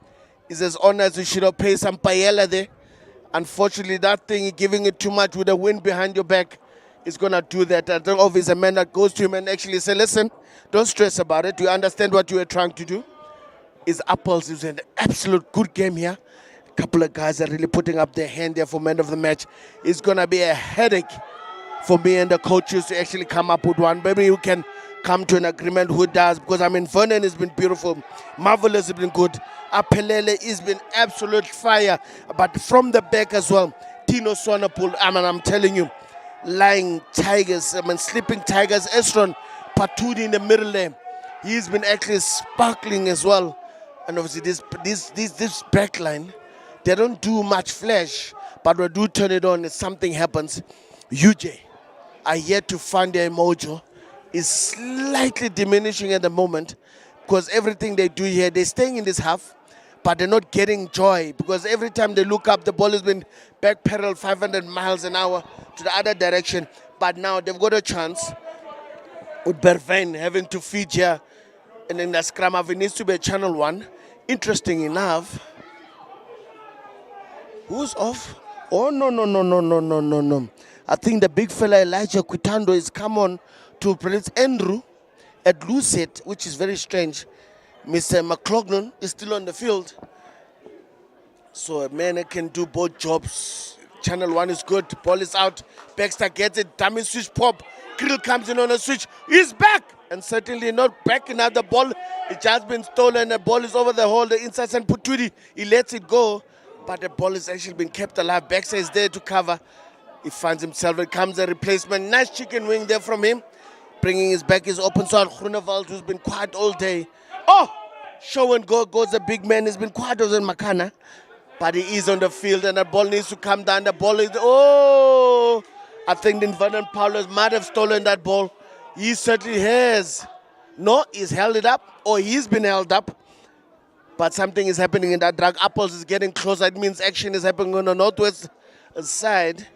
It's as honest. You should have paid some paella there. Unfortunately, that thing, giving it too much with the wind behind your back, is going to do that. I don't know if it's a man that goes to him and actually say, listen, don't stress about it. Do you understand what you were trying to do? It's Apples. It's an absolute good game here. A couple of guys are really putting up their hand there for man of the match. It's going to be a headache for me and the coaches to actually come up with one. Maybe you can come to an agreement who does, because I mean Vernon has been beautiful, Marvelous has been good, Apelele has been absolute fire, but from the back as well, Tino Swanepoel, I mean, I'm telling you, lying tigers, I mean sleeping tigers, Esron Patudi in the middle there, he's been actually sparkling as well. And obviously this back line, they don't do much flash, but when they do turn it on, if something happens. UJ are yet to find their mojo. Is slightly diminishing at the moment, because everything they do here, they're staying in this half, but they're not getting joy, because every time they look up, the ball has been backpedaled 500 miles an hour to the other direction. But now they've got a chance with Bervain having to feed here, and then the scrum half, it needs to be a channel 1. Interesting enough, who's off? Oh, no. I think the big fella Elijah Quitando is come on to Prince Andrew at Lucet, which is very strange. Mr. McLaughlin is still on the field. So a man can do both jobs. Channel 1 is good. Ball is out. Baxter gets it. Dummy switch pop. Krill comes in on a switch. He's back. And certainly not back another ball. It's just been stolen. The ball is over the hole. The inside and Putudi, he lets it go. But the ball has actually been kept alive. Baxter is there to cover. He finds himself. It comes a replacement. Nice chicken wing there from him. Bringing his back is open. So Groenewald, who's been quiet all day. Oh! Show and go goes the big man. He's been quiet as in Makana. But he is on the field and the ball needs to come down. The ball is... Oh! I think Vernon Paulos might have stolen that ball. He certainly has. No, he's held it up. Or he's been held up. But something is happening in that drag. Apples is getting closer. It means action is happening on the northwest side.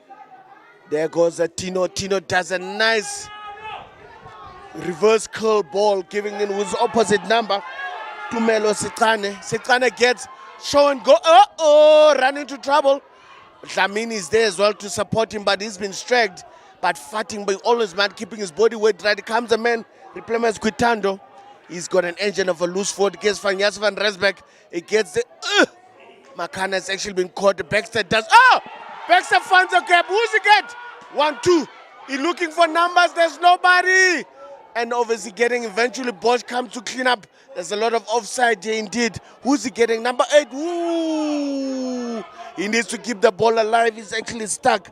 There goes a Tino. Tino does a nice reverse curl ball, giving in with opposite number to Melo Sekane. Sekane gets show and go. Run into trouble. Dlamini is there as well to support him, but he's been stragged. But fighting by always man, keeping his body weight right. Comes a man, replaces Quitando. He's got an engine of a loose foot. Gets Fanyas van Resbeck. It gets the Makana has actually been caught. The Baxter does. Baxter finds a gap. Who's he get? 1-2. He's looking for numbers. There's nobody. And obviously getting eventually Bosch comes to clean up. There's a lot of offside here indeed. Who's he getting? Number 8. Ooh. He needs to keep the ball alive. He's actually stuck.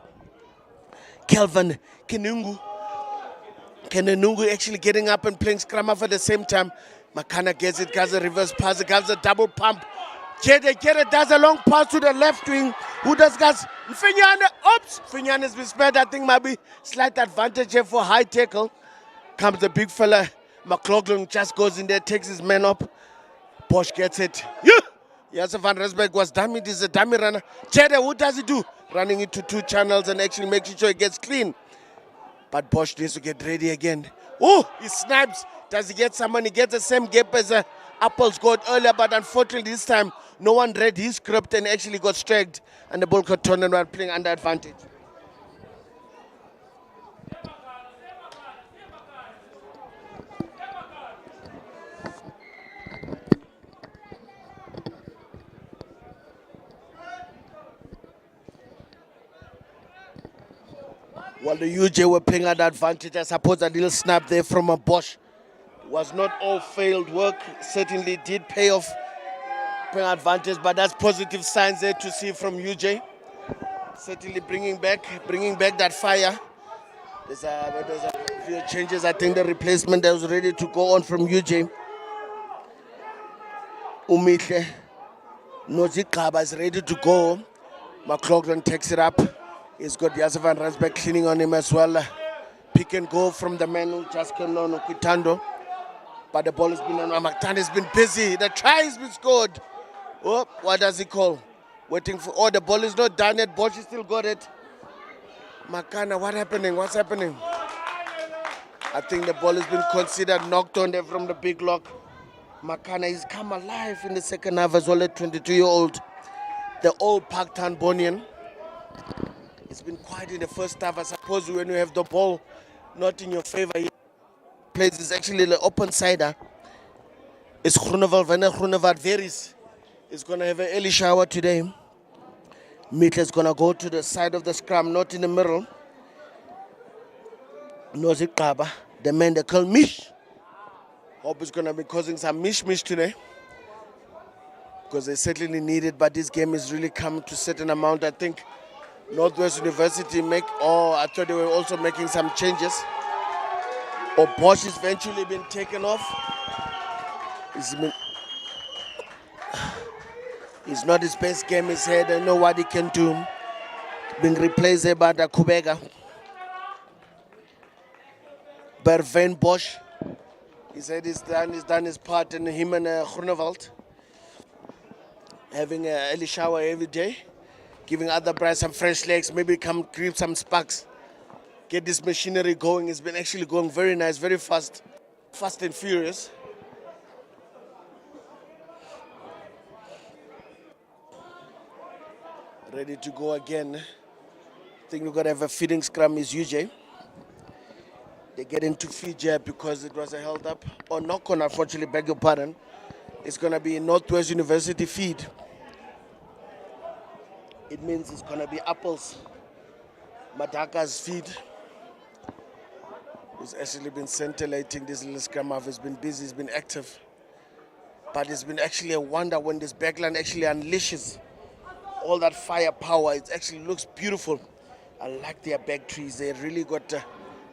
Kelvin Kenungu. Kenungu actually getting up and playing scrum half at the same time. Makana gets it, gets a reverse pass, gets a double pump. Jede does a long pass to the left wing. Who does guys? Finyane. Oops. Finyane has been spared. I think maybe slight advantage here for high tackle. Comes the big fella. McLaughlin just goes in there, takes his man up. Bosch gets it. Yes, Van Resbeck was dummy. This is a dummy runner. Jede, what does he do? Running into 2 channels and actually making sure he gets clean. But Bosch needs to get ready again. Oh, he snipes. Does he get someone? He gets the same gap as Apples got earlier, but unfortunately this time no one read his script and actually got stragged. And the ball got turned and were playing under advantage. While the UJ were playing at advantage, I suppose a little snap there from a Bosch was not all failed work. Certainly did pay off, playing advantage, but that's positive signs there to see from UJ. Certainly bringing back that fire. There's a few changes. I think the replacement that was ready to go on from UJ. Umihle Nozikaba is ready to go. McLaughlin takes it up. He's got Yasser van Rensbeck cleaning on him as well. Pick and go from the man who just came on Quitando. But the ball has been on. Maktan has been busy. The try has been scored. Oh, what does he call? Waiting for. Oh, the ball is not done yet. Bosch still got it. Makana, what happening? What's happening? I think the ball has been considered knocked on there from the big lock. Makana has come alive in the second half as well at 22-year-old. The old Paktan Bonian. It's been quiet in the first half. I suppose when you have the ball not in your favor, plays is actually the open sider. It's Groenewald, Werner Groenewald Veris is going to have an early shower today. Mittler is going to go to the side of the scrum, not in the middle. Nozik Kaba, the man they call Mish. Hope is going to be causing some mish today. Because they certainly need it, but this game is really come to a certain amount. I think Northwest University I thought they were also making some changes. Or Bosch has eventually been taken off. It's not his best game. He's had. I know what he can do. Being replaced there by Kubega. But Van Bosch, he said he's done his part, and him and Groenewald having an early shower every day. Giving other brides some fresh legs, maybe come grip some sparks. Get this machinery going. It's been actually going very nice, very fast and furious. Ready to go again. I think we're going to have a feeding scrum is UJ. They get into feed here because it was a held up. Or knock on, unfortunately, beg your pardon. It's going to be Northwest University feed. It means it's going to be Apples. Madaka's feed. Who's actually been scintillating this little scrum half. He's been busy, he's been active. But it's been actually a wonder when this backline actually unleashes all that firepower. It actually looks beautiful. I like their back trees. They really got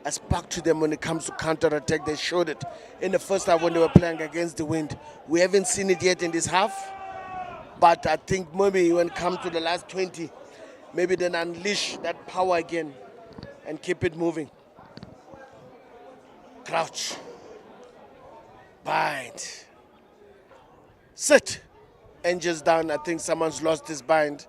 a spark to them when it comes to counter-attack. They showed it in the first half when they were playing against the wind. We haven't seen it yet in this half. But I think maybe when it comes to the last 20, maybe then unleash that power again and keep it moving. Crouch. Bind. Sit. Angels down. I think someone's lost his bind.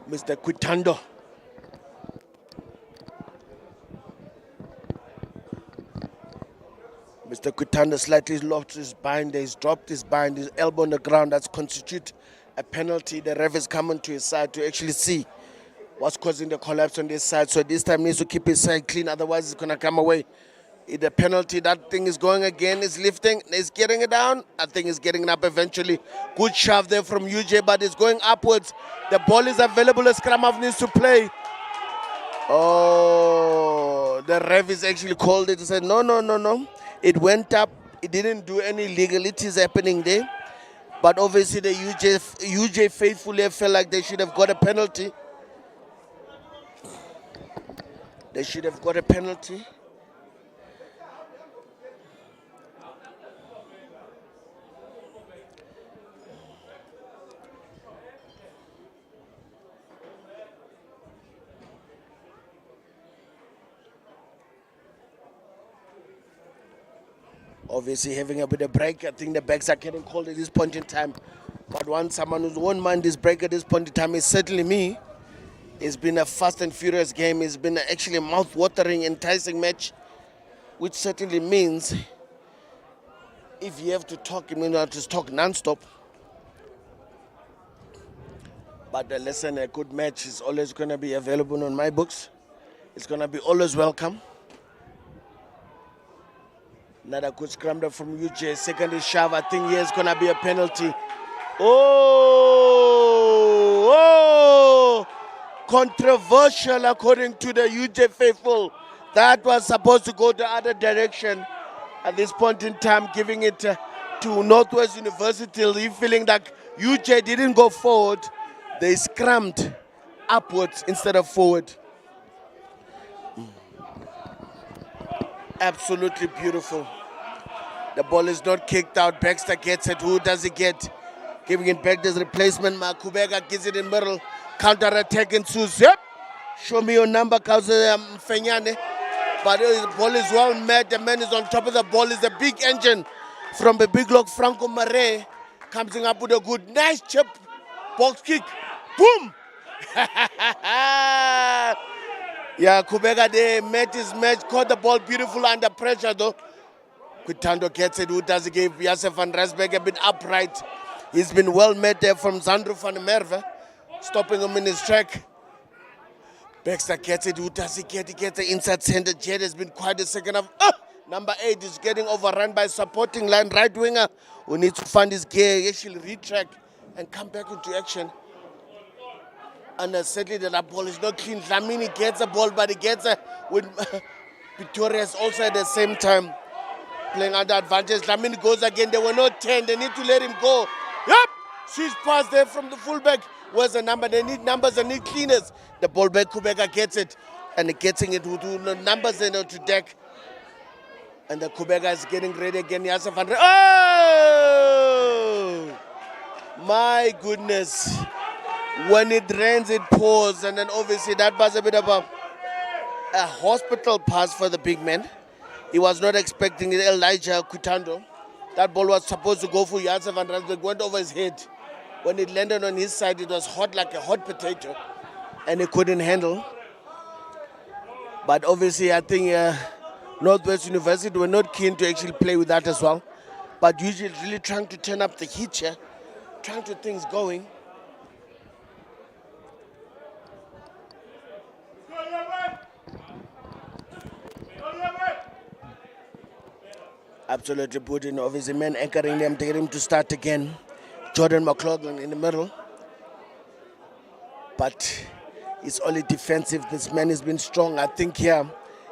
Mr. Quitando. Mr. Quitando slightly lost his bind. He's dropped his bind, his elbow on the ground. That's constitute a penalty. The ref is coming to his side to actually see what's causing the collapse on this side. So this time needs to keep his side clean, otherwise it's going to come away. The penalty, that thing is going again, is lifting, is getting it down. I think it's getting it up eventually. Good shove there from UJ, but it's going upwards. The ball is available, as scrum half needs to play. Oh, the ref is actually called it. He said, no. It went up. It didn't do any legalities happening there. But obviously the UJ faithfully felt like they should have got a penalty. They should have got a penalty. Obviously having a bit of break. I think the backs are getting called at this point in time. But once someone who won't mind this break at this point in time is certainly me. It's been a fast and furious game. It's been actually a mouth-watering, enticing match, which certainly means if you have to talk, you may not just talk non-stop. But listen, a good match is always going to be available on my books. It's going to be always welcome. Another good scramble from UJ. Second shove. I think here's going to be a penalty. Oh! Controversial according to the UJ faithful. That was supposed to go the other direction. At this point in time, giving it to Northwest University, feeling like UJ didn't go forward. They scrammed upwards instead of forward. Absolutely beautiful. The ball is not kicked out. Baxter gets it. Who does he get? Giving it back. There's replacement. Kubega gives it in middle. Counter attack ensues. Yep. Show me your number, Fenyane. But the ball is well met. The man is on top of the ball. Is a big engine from the big lock. Franco Mare comes up with a good, nice chip. Box kick. Boom. Yeah, Kubega there met his match, caught the ball beautiful under pressure though. Quitando gets it. Who does he give? Yasef van Rensburg a bit upright. He's been well met there from Zandro van Merwe, stopping him in his track. Baxter gets it. Who does he get? He gets the inside center. Jed has been quite a second half. Number 8 is getting overrun by supporting line right winger who needs to find his gear, actually retrack and come back into action. And certainly that ball is not clean. Dlamini gets the ball, but he gets it with Pretorius also at the same time playing under advantage. Dlamini goes again. They were not 10. They need to let him go. Yep! Switch pass there from the fullback. Where's the number? They need numbers. They need cleaners. The ball back. Kubeka gets it. And getting it to numbers to deck. And the Kubeka is getting ready again. Oh! My goodness. When it rains, it pours, and then obviously that was a bit of a hospital pass for the big man. He was not expecting it. Elijah Quitando. That ball was supposed to go for Yasef van Rensburg, went over his head. When it landed on his side, it was hot like a hot potato, and he couldn't handle. But obviously, I think Northwest University were not keen to actually play with that as well. But usually really trying to turn up the heat here, trying to things going. Absolutely putting obviously men anchoring them to get him to start again. Jordan McLaughlin in the middle. But it's only defensive. This man has been strong. I think here,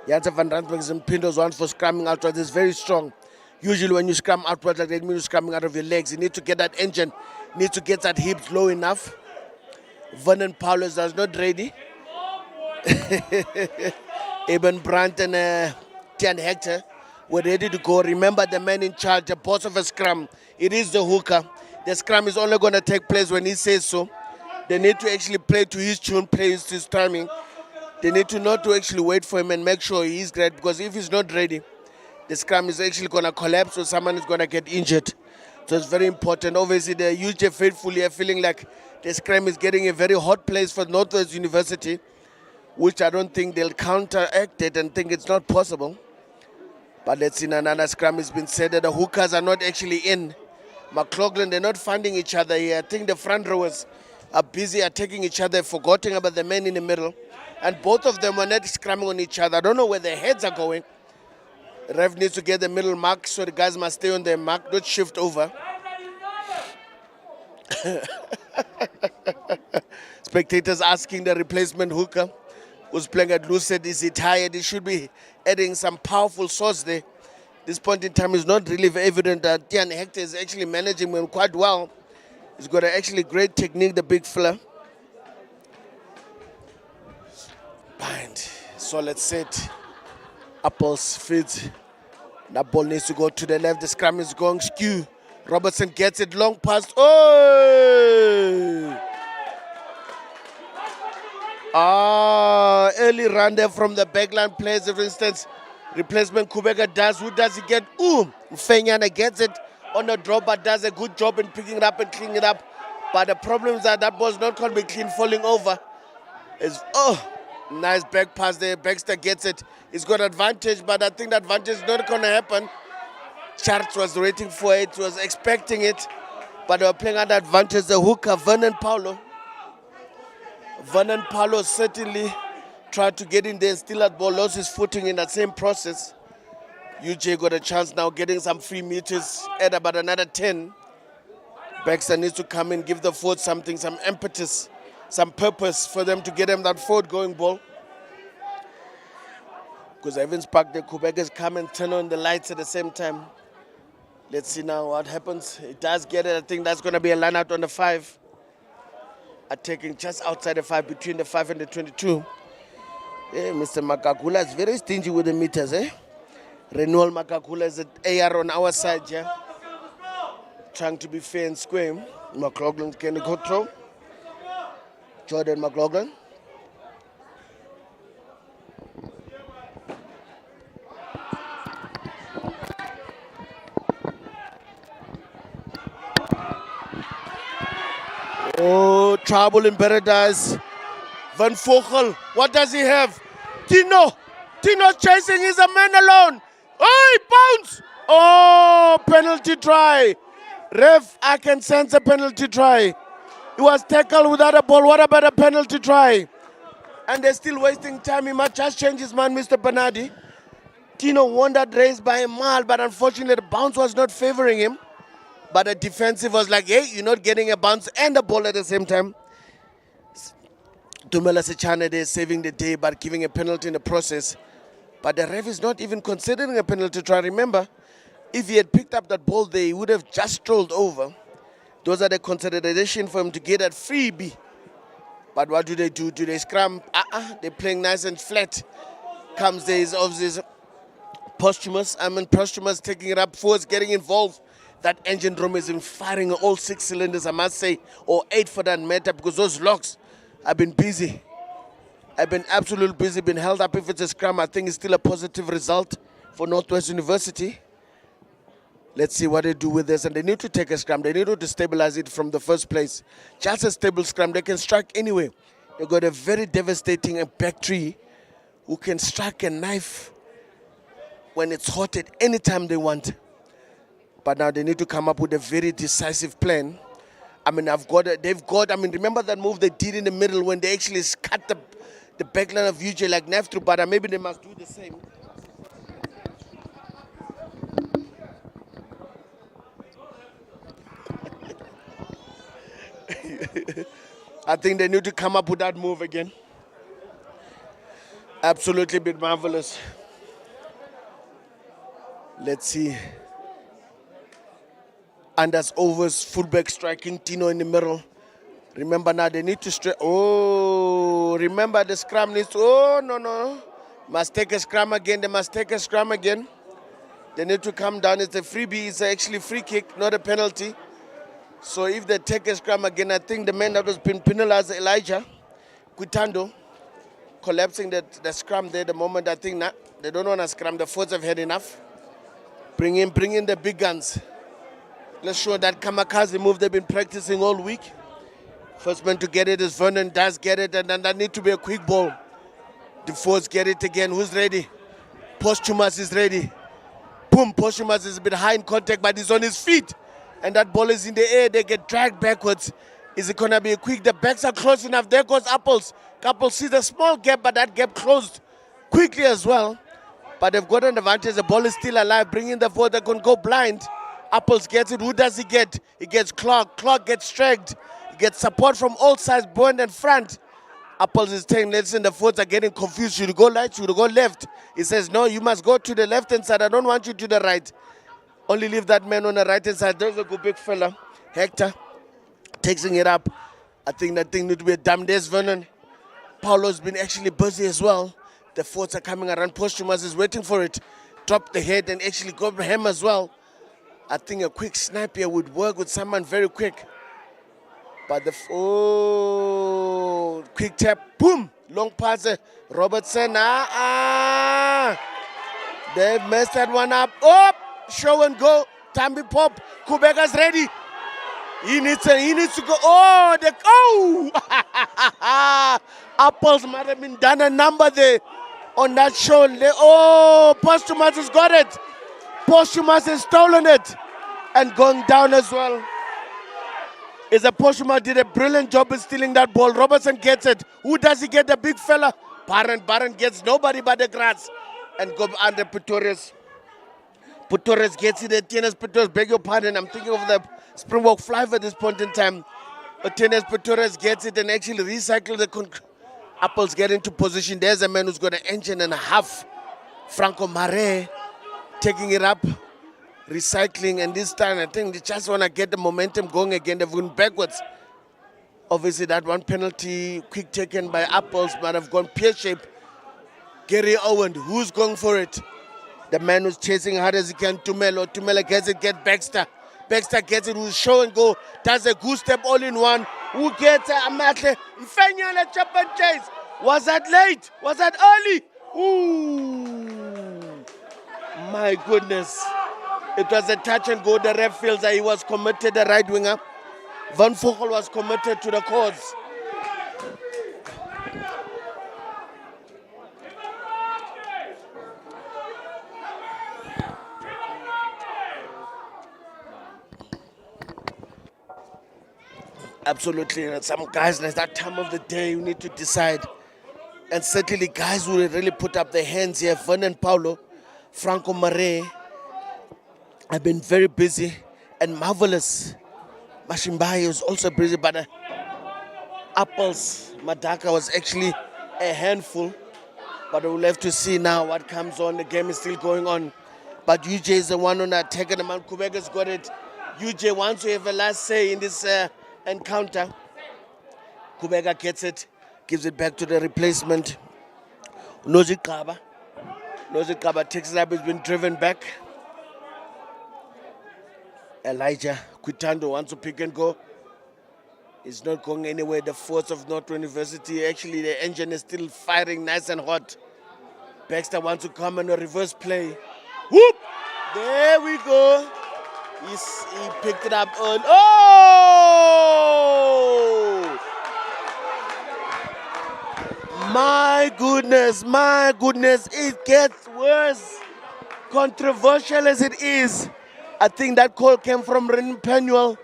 Yasef van Rensburg and Pindo's one for scrumming outwards is very strong. Usually when you scrum outwards like that, it means you're scrumming out of your legs. You need to get that engine, you need to get that hips low enough. Vernon Paulus is not ready. Eben Brandt and Tian Hector were ready to go. Remember the man in charge, the boss of a scrum. It is the hooker. The scrum is only going to take place when he says so. They need to actually play to his tune, play his timing. They need to not to actually wait for him and make sure he's great, because if he's not ready, the scrum is actually going to collapse or someone is going to get injured. So it's very important. Obviously, the UJ faithfully are feeling like The scrum is getting a very hot place for Northwest University, which I don't think they'll counteract it and think it's not possible. But let's see, another scrum has been said that the hookers are not actually in. McLaughlin, they're not finding each other here. I think the front rowers are busy attacking each other, forgetting about the men in the middle. And both of them are not scrumming on each other. I don't know where their heads are going. Rev needs to get the middle mark, so the guys must stay on their mark, not shift over. Spectators asking the replacement hooker who's playing at Lucid, is he tired? He should be adding some powerful sauce there. This point in time is not really evident that Tian Hector is actually managing him quite well. He's got actually great technique, the big fella. Bind, solid set. Apples, feeds. That ball needs to go to the left. The scrum is going skew. Robertson gets it long past. Oh! Early run there from the backline players, for instance. Replacement Kubeka does. Who does he get? Fenyana gets it on the drop, but does a good job in picking it up and cleaning it up. But the problem is that ball's not going to be clean, falling over. Nice back pass there. Baxter gets it. He's got advantage, but I think the advantage is not going to happen. Charles was waiting for it, was expecting it, but they were playing under advantage. The hooker, Vernon Paulo. Vernon Paulo certainly tried to get in there and steal that ball, lost his footing in that same process. UJ got a chance now, getting some free meters, add about another 10. Baxter needs to come in, give the forward something, some impetus, some purpose for them to get him that forward going ball. Because Evans Park, the Quebecers come and turn on the lights at the same time. Let's see now what happens. It does get it. I think that's going to be a line out on the 5. Attacking just outside the 5, between the 5 and the 22. Hey, Mr. Makakula is very stingy with the meters, eh? Renewal Makakula is at AR on our side, yeah? Trying to be fair and square. McLaughlin can control. Jordan McLaughlin. Oh, trouble in paradise. Van Vogel, what does he have? Tino's chasing, he's a man alone. Oh, he bounce. Oh, penalty try. Ref, I can sense a penalty try. He was tackled without a ball. What about a penalty try? And they're still wasting time. He might just change his mind, Mr. Bernardi. Tino won that race by a mile, but unfortunately the bounce was not favoring him. But the defensive was like, hey, you're not getting a bounce and a ball at the same time. Tumela Sechane there saving the day, but giving a penalty in the process. But the ref is not even considering a penalty try. Remember, if he had picked up that ball there, he would have just strolled over. Those are the consideration for him to get that freebie. But what do? Do they scrum? They're playing nice and flat. Comes days of this Posthumous. Posthumous taking it up, forwards getting involved. That engine room is firing all 6 cylinders, I must say, or 8 for that matter, because those locks have been busy. I've been absolutely busy, been held up. If it's a scrum, I think it's still a positive result for Northwest University. Let's see what they do with this. And they need to take a scrum. They need to destabilize it from the first place. Just a stable scrum. They can strike anyway. They've got a very devastating back three who can strike a knife when it's hot at any time they want. But now they need to come up with a very decisive plan. Remember that move they did in the middle when they actually cut the backline of UJ like knife through butter. Maybe they must do the same. I think they need to come up with that move again. Absolutely been marvelous. Let's see. Anders overs, fullback striking, Tino in the middle. Remember now they need to strike. Oh, remember the scrum needs to. Oh, no. Must take a scrum again. They must take a scrum again. They need to come down. It's a freebie. It's actually free kick, not a penalty. So if they take a scrum again, I think the man that was been penalized, Elijah Quitando, collapsing the scrum there the moment. I think they don't want to scrum. The forwards have had enough. Bring in the big guns. Let's show that kamikaze move they've been practicing all week. First man to get it is Vernon, does get it, and then that need to be a quick ball. The force get it again. Who's ready? Posthumous is ready. Boom, Posthumous is a bit high in contact, but he's on his feet. And that ball is in the air. They get dragged backwards. Is it going to be a quick? The backs are close enough. There goes Apples. Apples sees a small gap, but that gap closed quickly as well. But they've got an advantage. The ball is still alive. Bringing the forward. They can go blind. Apples gets it. Who does he get? He gets Clark. Clark gets dragged. He gets support from all sides, behind and front. Apples is saying, listen, the forwards are getting confused. Should you go right? Should you go left? He says, no, you must go to the left-hand side. I don't want you to the right. Only leave that man on the right-hand side. There's a good big fella. Hector takes it up. I think that thing needs to be a damn. There's Vernon. Paulo's been actually busy as well. The forwards are coming around. Posthumous is waiting for it. Drop the head and actually go for him as well. I think a quick snap here would work with someone very quick. But the quick tap, boom, long pass. Robertson, they've messed that one up. Oh, show and go. Tambi Pop, Kubega's ready. He needs to go. Oh, Apples might have been done a number there on that show. Oh, Posthumous has got it. Posthumous has stolen it and going down as well. Is a Posthumous did a brilliant job in stealing that ball. Robertson gets it. Who does he get? The big fella. Baron gets nobody but the grass and go under Pretorius. Pretorius gets it. Etienne's Pretorius, beg your pardon. I'm thinking of the Springbok Fly at this point in time. Etienne's Pretorius gets it and actually recycle the Apples get into position. There's a man who's got an engine and a half. Franco Mare taking it up. Recycling, and this time I think they just want to get the momentum going again. They've gone backwards. Obviously, that one penalty, quick taken by Apples, might have gone pear-shaped. Gary Owen, who's going for it? The man who's chasing hard as he can, Tumelo. Tumelo gets it, get Baxter. Baxter gets it, who's show and go, does a good step all in one. Who gets it? Amatle. Mfenyana chop and chase. Was that late? Was that early? Ooh. My goodness. It was a touch and go. The ref feels that he was committed, the right winger. Van Vogel was committed to the cause. Absolutely. Some guys, there's that time of the day you need to decide. And certainly guys who really put up their hands here, Vernon Paulo, Franco Mare, have been very busy and marvelous. Mashimbai was also busy, but Apples, Madaka was actually a handful. But we'll have to see now what comes on. The game is still going on. But UJ is the one on attack, and the man Kubega's got it. UJ wants to have a last say in this encounter. Kubega gets it, gives it back to the replacement. Nozi Kaba takes it up, he's been driven back. Elijah Quitando wants to pick and go. It's not going anywhere. The force of North University, actually the engine is still firing nice and hot. Baxter wants to come on a reverse play. Whoop! There we go. He picked it up on. Oh! My goodness, it gets worse. Controversial as it is. I think that call came from Ren Penuel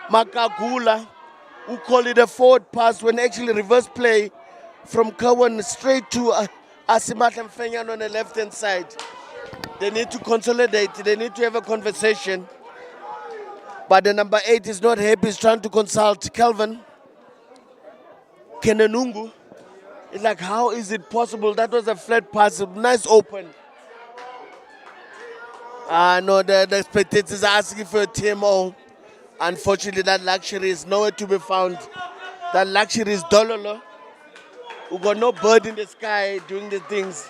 Makagula, who called it a forward pass when actually reverse play from Cowan straight to Asimat and Fenyan on the left-hand side. They need to consolidate. They need to have a conversation. But the number 8 is not happy. He's trying to consult Kelvin Kenenungu. It's like, how is it possible? That was a flat pass, nice open. No, the spectators are asking for a TMO. Unfortunately, that luxury is nowhere to be found. That luxury is Dololo, who got no bird in the sky doing the things.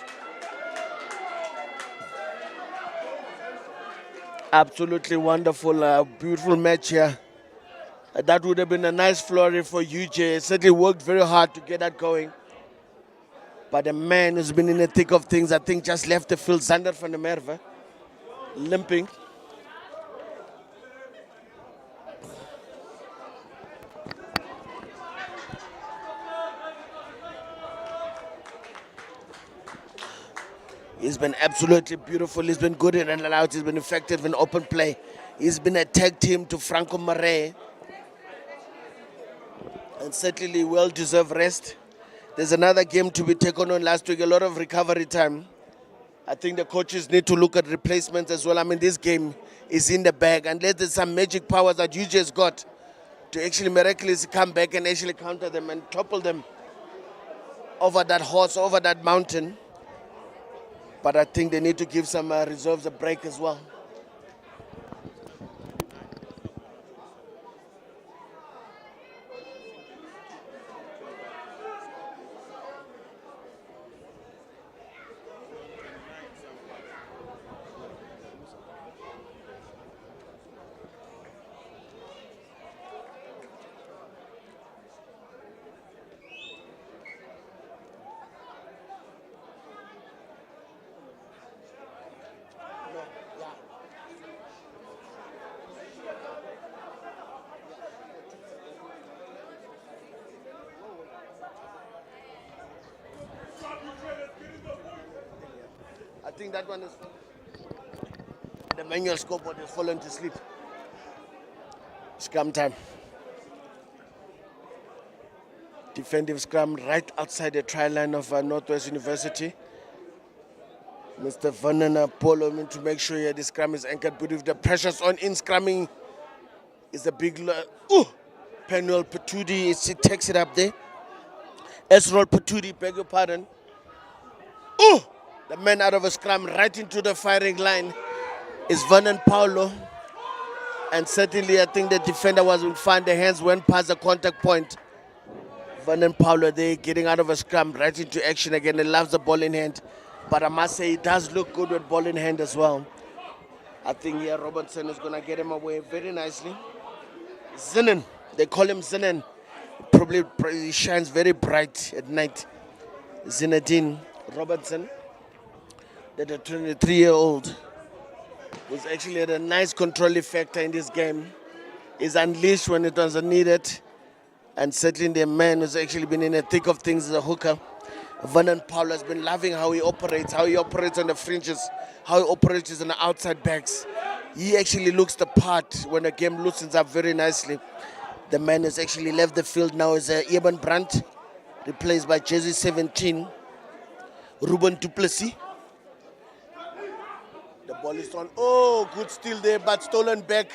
Absolutely wonderful, beautiful match here. That would have been a nice flurry for UJ. It certainly worked very hard to get that going. But the man who's been in the thick of things, I think, just left the field, Zander van der Merwe, limping. He's been absolutely beautiful. He's been good in and out. He's been effective in open play. He's been a tag team to Franco Mare. And certainly well-deserved rest. There's another game to be taken on last week. A lot of recovery time. I think the coaches need to look at replacements as well. I mean, this game is in the bag. Unless there's some magic powers that you just got to actually miraculously come back and actually counter them and topple them over that horse, over that mountain. But I think they need to give some reserves a break as well. I think that one is the manual scoreboard has fallen to sleep. Scrum time. Defensive scrum right outside the try line of Northwest University. Mr. Vanana Polo to make sure the scrum is anchored, but if the pressure's on in scrumming, is a big Penuel Patudi, he takes it up there. Esrol Patudi, beg your pardon. The man out of a scrum right into the firing line is Vernon Paulo. And certainly I think the defender wasn't fine. The hands went past the contact point. Vernon Paulo there getting out of a scrum right into action again. He loves the ball in hand. But I must say, it does look good with ball in hand as well. I think here Robertson is going to get him away very nicely. Zinnen, they call him Zinnen. Probably he shines very bright at night. Zinedine Robertson, the 23-year-old, was actually had a nice control factor in this game. He's unleashed when it was needed. And certainly the man who's actually been in the thick of things as a hooker. Vernon Paulo has been loving how he operates on the fringes, how he operates on the outside backs. He actually looks the part when the game loosens up very nicely. The man has actually left the field now is Eben Brandt, replaced by jersey 17, Ruben Duplessis. The ball is on. Oh, good steal there, but stolen back.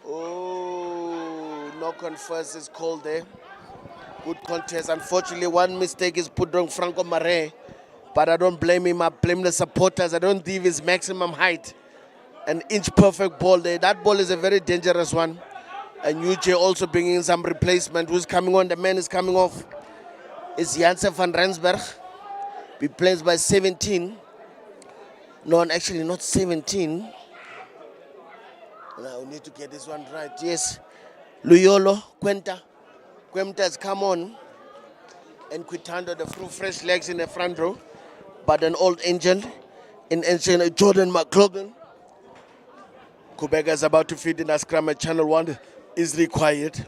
Oh, knock on first is called there. Good contest. Unfortunately, one mistake is put on Franco Mare, but I don't blame him. I blame the supporters. I don't give his maximum height. An inch perfect ball there. That ball is a very dangerous one. And UJ also bringing in some replacement. Who's coming on? The man is coming off. It's Janssen van Rensburg. Replaced by 17. No, actually not 17. Now we need to get this one right. Yes. Luyolo, Quenta has come on. And Quitando, the fresh legs in the front row. But an old angel in ancient Jordan McLaughlin. Kubega is about to feed in a scrum at Channel 1 is required.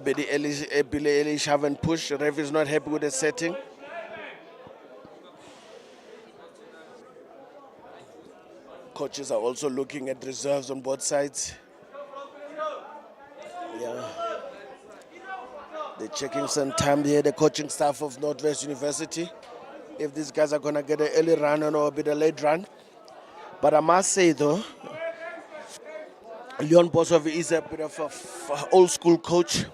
Billy Elish haven't pushed. The ref is not happy with the setting. Coaches are also looking at reserves on both sides. Yeah. They're checking some time here, the coaching staff of Northwest University, if these guys are going to get an early run or a bit of a late run. But I must say, though, Leon Bosov is a bit of an old school coach.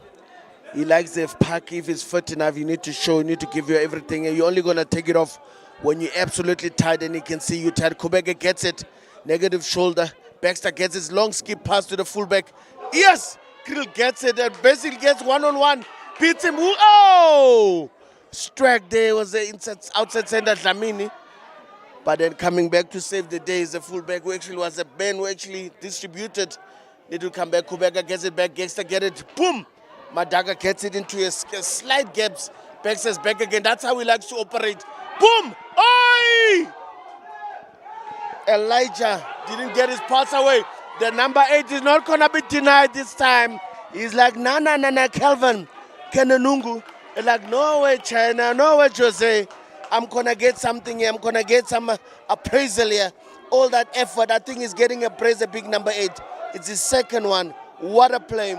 He likes the PUKKE. If he's fit enough, you need to show, you need to give you everything. And you're only going to take it off when you're absolutely tired and he can see you tired. Kubega gets it. Negative shoulder. Baxter gets his long skip pass to the fullback. Yes! Krill gets it. And basically gets one-on-one. Beats him. Oh! Strike there was the outside center Dlamini. But then coming back to save the day is the fullback who actually was a man who actually distributed. Need to come back. Kubega gets it back. Gangster get it. Boom! Madaga gets it into a slight gaps. Baxter's back again. That's how he likes to operate. Boom! Oi! Elijah didn't get his pass away. The number 8 is not going to be denied this time. He's like, nah, Kelvin. Kenanungu. Like, no way, China, no way, Jose. I'm going to get something here. I'm going to get some appraisal here. All that effort, I think he's getting appraised, a big number 8. It's his second one. What a play.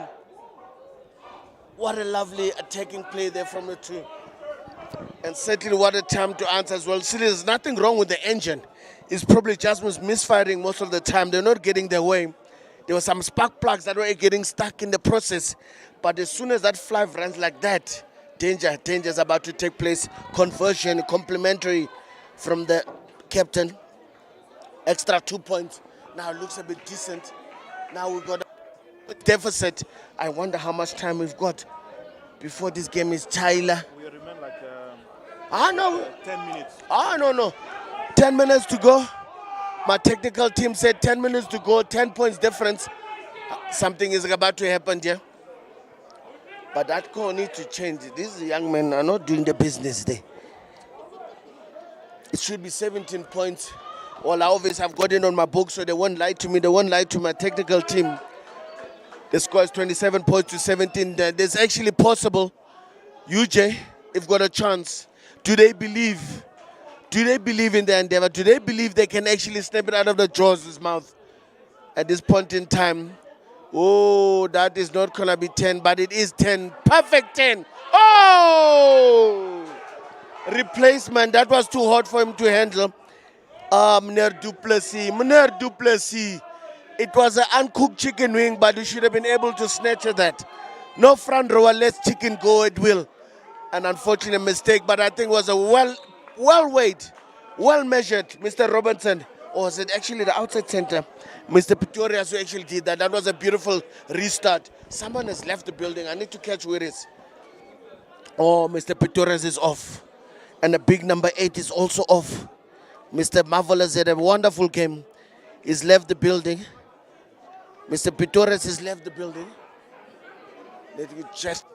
What a lovely attacking play there from the two. And certainly what a time to answer as well. See, there's nothing wrong with the engine. It's probably just misfiring most of the time. They're not getting their way. There were some spark plugs that were getting stuck in the process. But as soon as that fly runs like that, danger is about to take place. Conversion, complimentary from the captain. Extra 2 points. Now it looks a bit decent. Now we've got a deficit. I wonder how much time we've got before this game is Tyler. We remain like 10 minutes. No. 10 minutes to go. My technical team said 10 minutes to go, 10 points difference. Something is about to happen here. But that call needs to change. These young men are not doing the business there. It should be 17 points. Well, I obviously have got it on my book, so they won't lie to me. They won't lie to my technical team. The score is 27 points to 17. There's actually possible. UJ, if got a chance, do they believe? Do they believe in their endeavor? Do they believe they can actually snap it out of the jaws' mouth at this point in time? Oh, that is not going to be 10, but it is 10. Perfect 10. Oh! Replacement. That was too hot for him to handle. Mner Duplessis. It was an uncooked chicken wing, but you should have been able to snatch at that. No front rower, let chicken go at will. An unfortunate mistake, but I think it was a well-weighed, well-measured Mr. Robinson. Or was it actually the outside center? Mr. Pretorius who actually did that. That was a beautiful restart. Someone has left the building. I need to catch where it is. Oh, Mr. Pretorius is off. And the big number 8 is also off. Mr. Marvelous had a wonderful game. He's left the building. Mr. Pretorius has left the building. Let me just...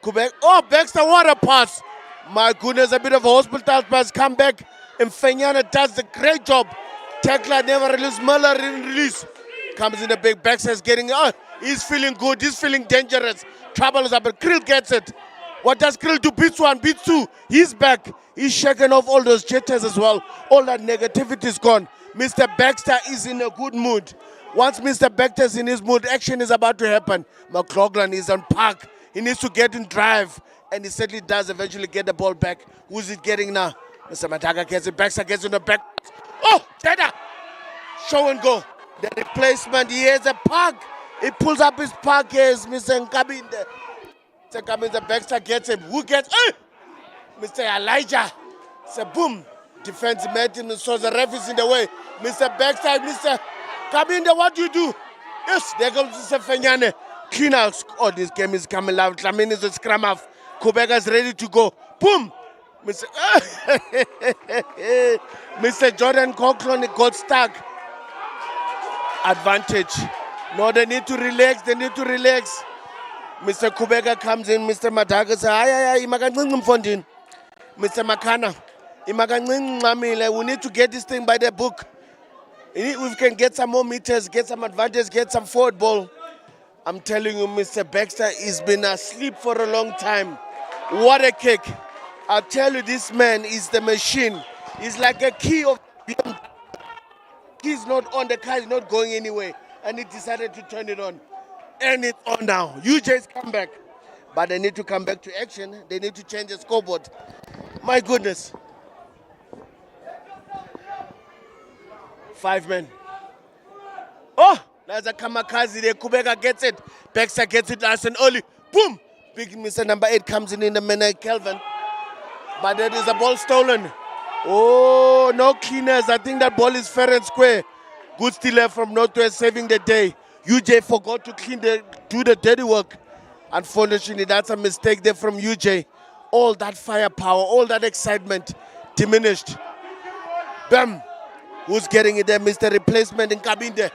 Quebec. Oh, Baxter, what a pass. My goodness, a bit of a hospital pass. Come back. And Fenyana does a great job. Tackler never release. Muller release. Comes in the big. Baxter's getting... Oh, he's feeling good. He's feeling dangerous. Trouble is up. But Krill gets it. What does Krill do? Beats 1, beats 2. He's back. He's shaking off all those jitters as well. All that negativity is gone. Mr. Baxter is in a good mood. Once Mr. Baxter is in his mood, action is about to happen. McLaughlin is on park. He needs to get in drive. And he certainly does eventually get the ball back. Who's it getting now? Mr. Mataga gets it. Baxter gets in the back. Oh, Dada! Show and go. The replacement. He has a park. He pulls up his park. Here's Mr. Nkabinde. Mr. Nkabinde. Baxter gets him. Who gets... Mr. Elijah. It's a boom. Defense met him. So the ref is in the way. Mr. Baxter. Mr. Nkabinde, what do you do? Yes, there comes Mr. Fenyane. Clean out. Oh, this game is coming loud. Tlamin is a scrum off. Kubeka is ready to go. Boom! Mr. Mr. Jordan Coughlin got stuck. Advantage. No, they need to relax. They need to relax. Mr. Kubeka comes in. Mr. Madaga says, ay, Mr. Makana, we need to get this thing by the book. We can get some more meters, get some advantage, get some forward ball. I'm telling you, Mr. Baxter has been asleep for a long time. What a kick. I'll tell you, this man is the machine. He's like a key of... He's not on, the car is not going anywhere. And he decided to turn it on. And it's on now. You just come back. But they need to come back to action. They need to change the scoreboard. My goodness. 5 men. Oh! There's a kamikaze there. Kubeka gets it. Baxter gets it last and early. Boom! Big Mr. number 8 comes in the minute, Kelvin. But there is a ball stolen. Oh, no cleaners. I think that ball is fair and square. Good stealer from Northwest saving the day. UJ forgot to do the dirty work. Unfortunately, that's a mistake there from UJ. All that firepower, all that excitement diminished. Bam! Who's getting it there? Mr. Replacement in Kabinde.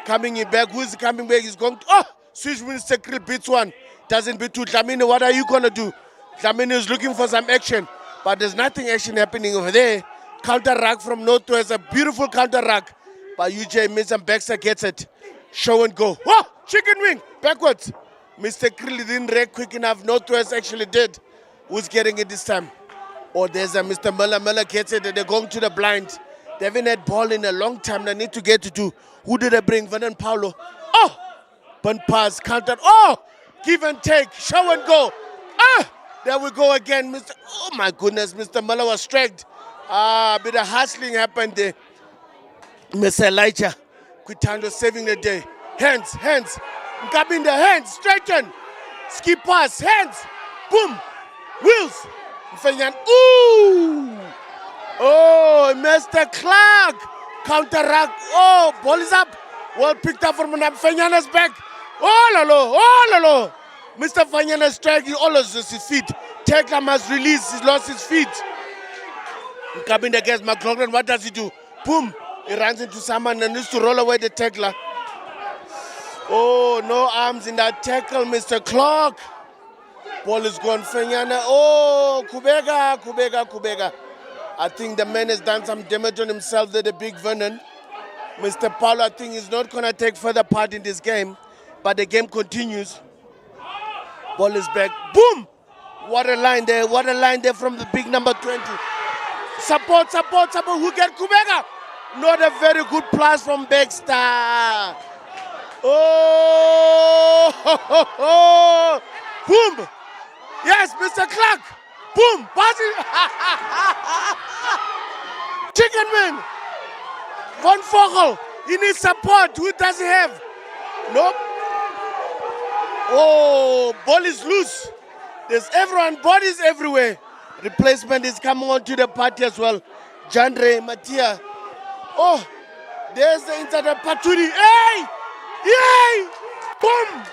Coming in back. Who's coming back? He's going to... Oh! Switch Mr. Krill beats 1. Doesn't beat 2. Dlamini, what are you going to do? Dlamini is looking for some action. But there's nothing action happening over there. Counter rack from Northwest. A beautiful counter rack. But UJ Mr. Baxter gets it. Show and go. Oh, chicken wing. Backwards. Mr. Krill didn't react quick enough. Northwest actually did. Who's getting it this time? Oh, there's a Mr. Muller. Muller gets it. They're going to the blind. They haven't had ball in a long time. They need to get to do. Who did they bring? Vernon Paulo. Oh! Bunt pass. Counter. Oh! Give and take. Show and go. Ah! There we go again. Mr. Oh, my goodness. Mr. Muller was stragged. A bit of hustling happened there. Mr. Elijah. Quitando saving the day. Hands. Ngab in the hands. Straighten. Skip pass. Hands. Boom. Wheels. Mfenyan. Ooh! Oh, Mr. Clark. Counteract. Oh, ball is up. Well picked up from Fanyana's back. Oh, lalo. Mr. Fanyana striking, all loses his feet. Tackler must release, he's lost his feet. Coming against McLaughlin, what does he do? Boom. He runs into someone and needs to roll away the tackler. Oh, no arms in that tackle, Mr. Clark. Ball is gone, Fanyana. Oh, Kubega. I think the man has done some damage on himself there, the big Vernon. Mr. Paulo, I think, is not going to take further part in this game. But the game continues. Ball is back. Boom! What a line there. From the big number 20. Support. Who get Kubega? Not a very good pass from Baxter. Oh! Boom! Yes, Mr. Clark. Boom! Passing. Chicken wing. Von Vogel. He needs support. Who does he have? Nope. Oh, ball is loose. There's everyone, bodies everywhere. Replacement is coming on to the party as well. Jandre, Mattia. Oh, there's the inside of Paturi. Hey! Yay! Boom!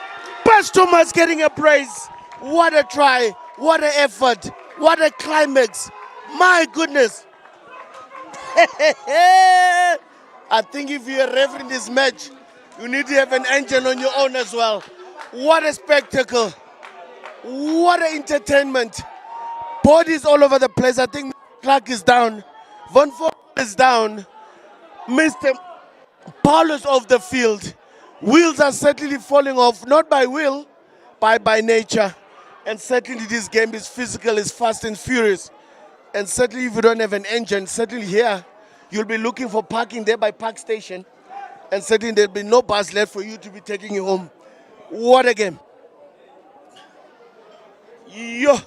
Bas Thomas getting a praise. What a try. What an effort. What a climax. My goodness. I think if you're a referee in this match, you need to have an engine on your own as well. What a spectacle. What an entertainment. Bodies all over the place. I think Clark is down. Von Vogel is down. Mr. Paulo's off the field. Wheels are certainly falling off, not by will, by nature. And certainly this game is physical, is fast and furious. And certainly if you don't have an engine, certainly here, you'll be looking for parking there by Park Station. And certainly there'll be no bus left for you to be taking you home. What a game. Yo. I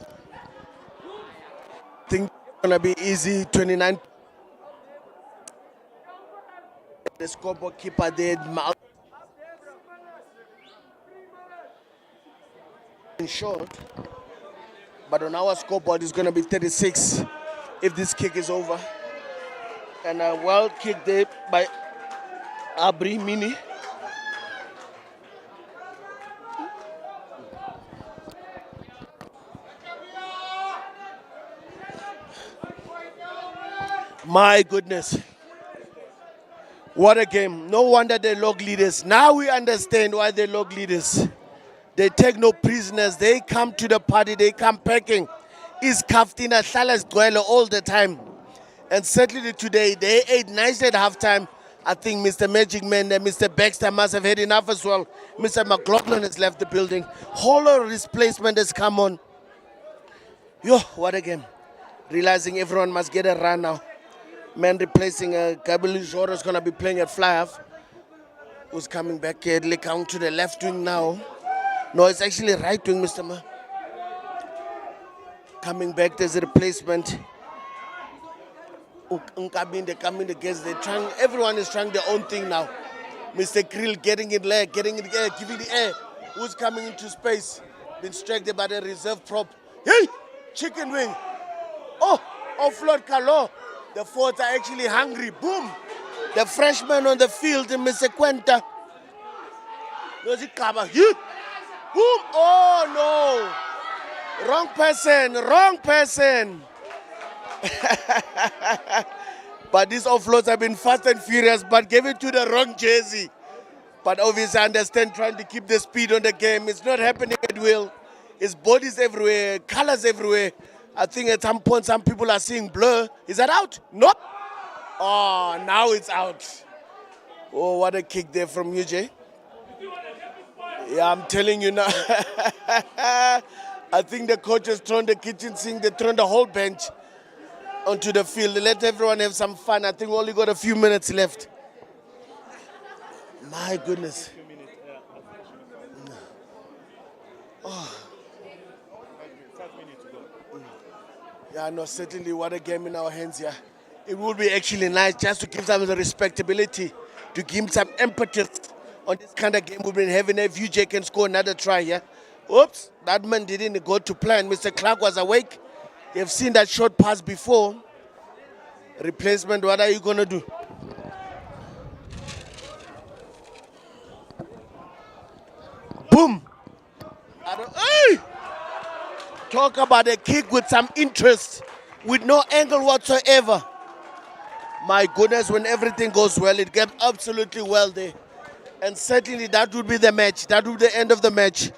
think it's going to be easy. 29. The scoreboard keeper there. Short. But on our scoreboard, it's going to be 36 if this kick is over. And a wild kick there by Abri Mini. My goodness. What a game. No wonder they're log leaders. Now we understand why they're log leaders. They take no prisoners. They come to the party. They come packing. Is Kaftina Salas Duelo all the time. And certainly today, they ate nice at halftime. I think Mr. Magic Man and Mr. Baxter must have had enough as well. Mr. McLaughlin has left the building. Whole replacement has come on. Yo, what a game. Realizing everyone must get a run now. Man replacing Gabriel Joro is going to be playing at fly half. Who's coming back here? Count to the left wing now. No, it's actually right wing, Mr. Ma. Coming back, there's a replacement. They're coming against. They're trying. Everyone is trying their own thing now. Mr. Krill getting in there, getting in the air, giving the air. Who's coming into space? Been struck by the reserve prop. Hey, chicken wing. Oh, offload Carlo. The forwards are actually hungry. Boom. The freshman on the field, Mr. Quenta. Does it cover? Boom. Oh, no. Wrong person. But these offloads have been fast and furious, but gave it to the wrong jersey. But obviously I understand trying to keep the speed on the game. It's not happening at will. It's bodies everywhere, colors everywhere. I think at some point some people are seeing blur. Is that out? Nope. Oh, now it's out. Oh, what a kick there from UJ. Yeah, I'm telling you now. I think the coach has thrown the kitchen sink, they thrown the whole bench onto the field. Let everyone have some fun. I think we only got a few minutes left. My goodness. Yeah, no, certainly what a game in our hands here. It would be actually nice just to give some of the respectability, to give him some impetus on this kind of game we've been having. If UJ can score another try here. Oops, that man didn't go to plan. Mr. Clark was awake. You've seen that short pass before. Replacement, what are you going to do? Boom. Hey! Talk about a kick with some interest, with no angle whatsoever. My goodness, when everything goes well, it gets absolutely well there. And certainly that would be the match. That would be the end of the match.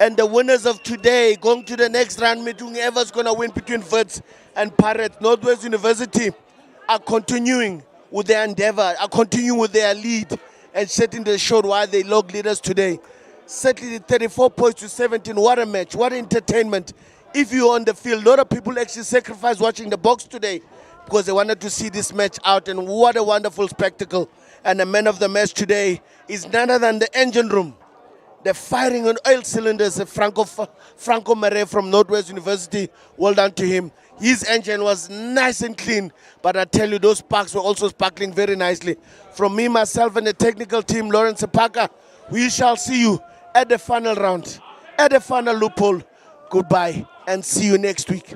And the winners of today going to the next round meeting, whoever's going to win between Wits and Pirates, Northwest University are continuing with their endeavor, are continuing with their lead and setting the show why they log leaders today. Certainly 34 points to 17. What a match. What entertainment. If you're on the field, a lot of people actually sacrificed watching the box today because they wanted to see this match out, and what a wonderful spectacle. And the man of the match today is none other than the engine room. The firing on oil cylinders, Franco Mare from Northwest University. Well done to him. His engine was nice and clean, but I tell you, those sparks were also sparkling very nicely. From me, myself, and the technical team, Lawrence PUKKE, we shall see you at the final round, at the final loophole. Goodbye, and see you next week.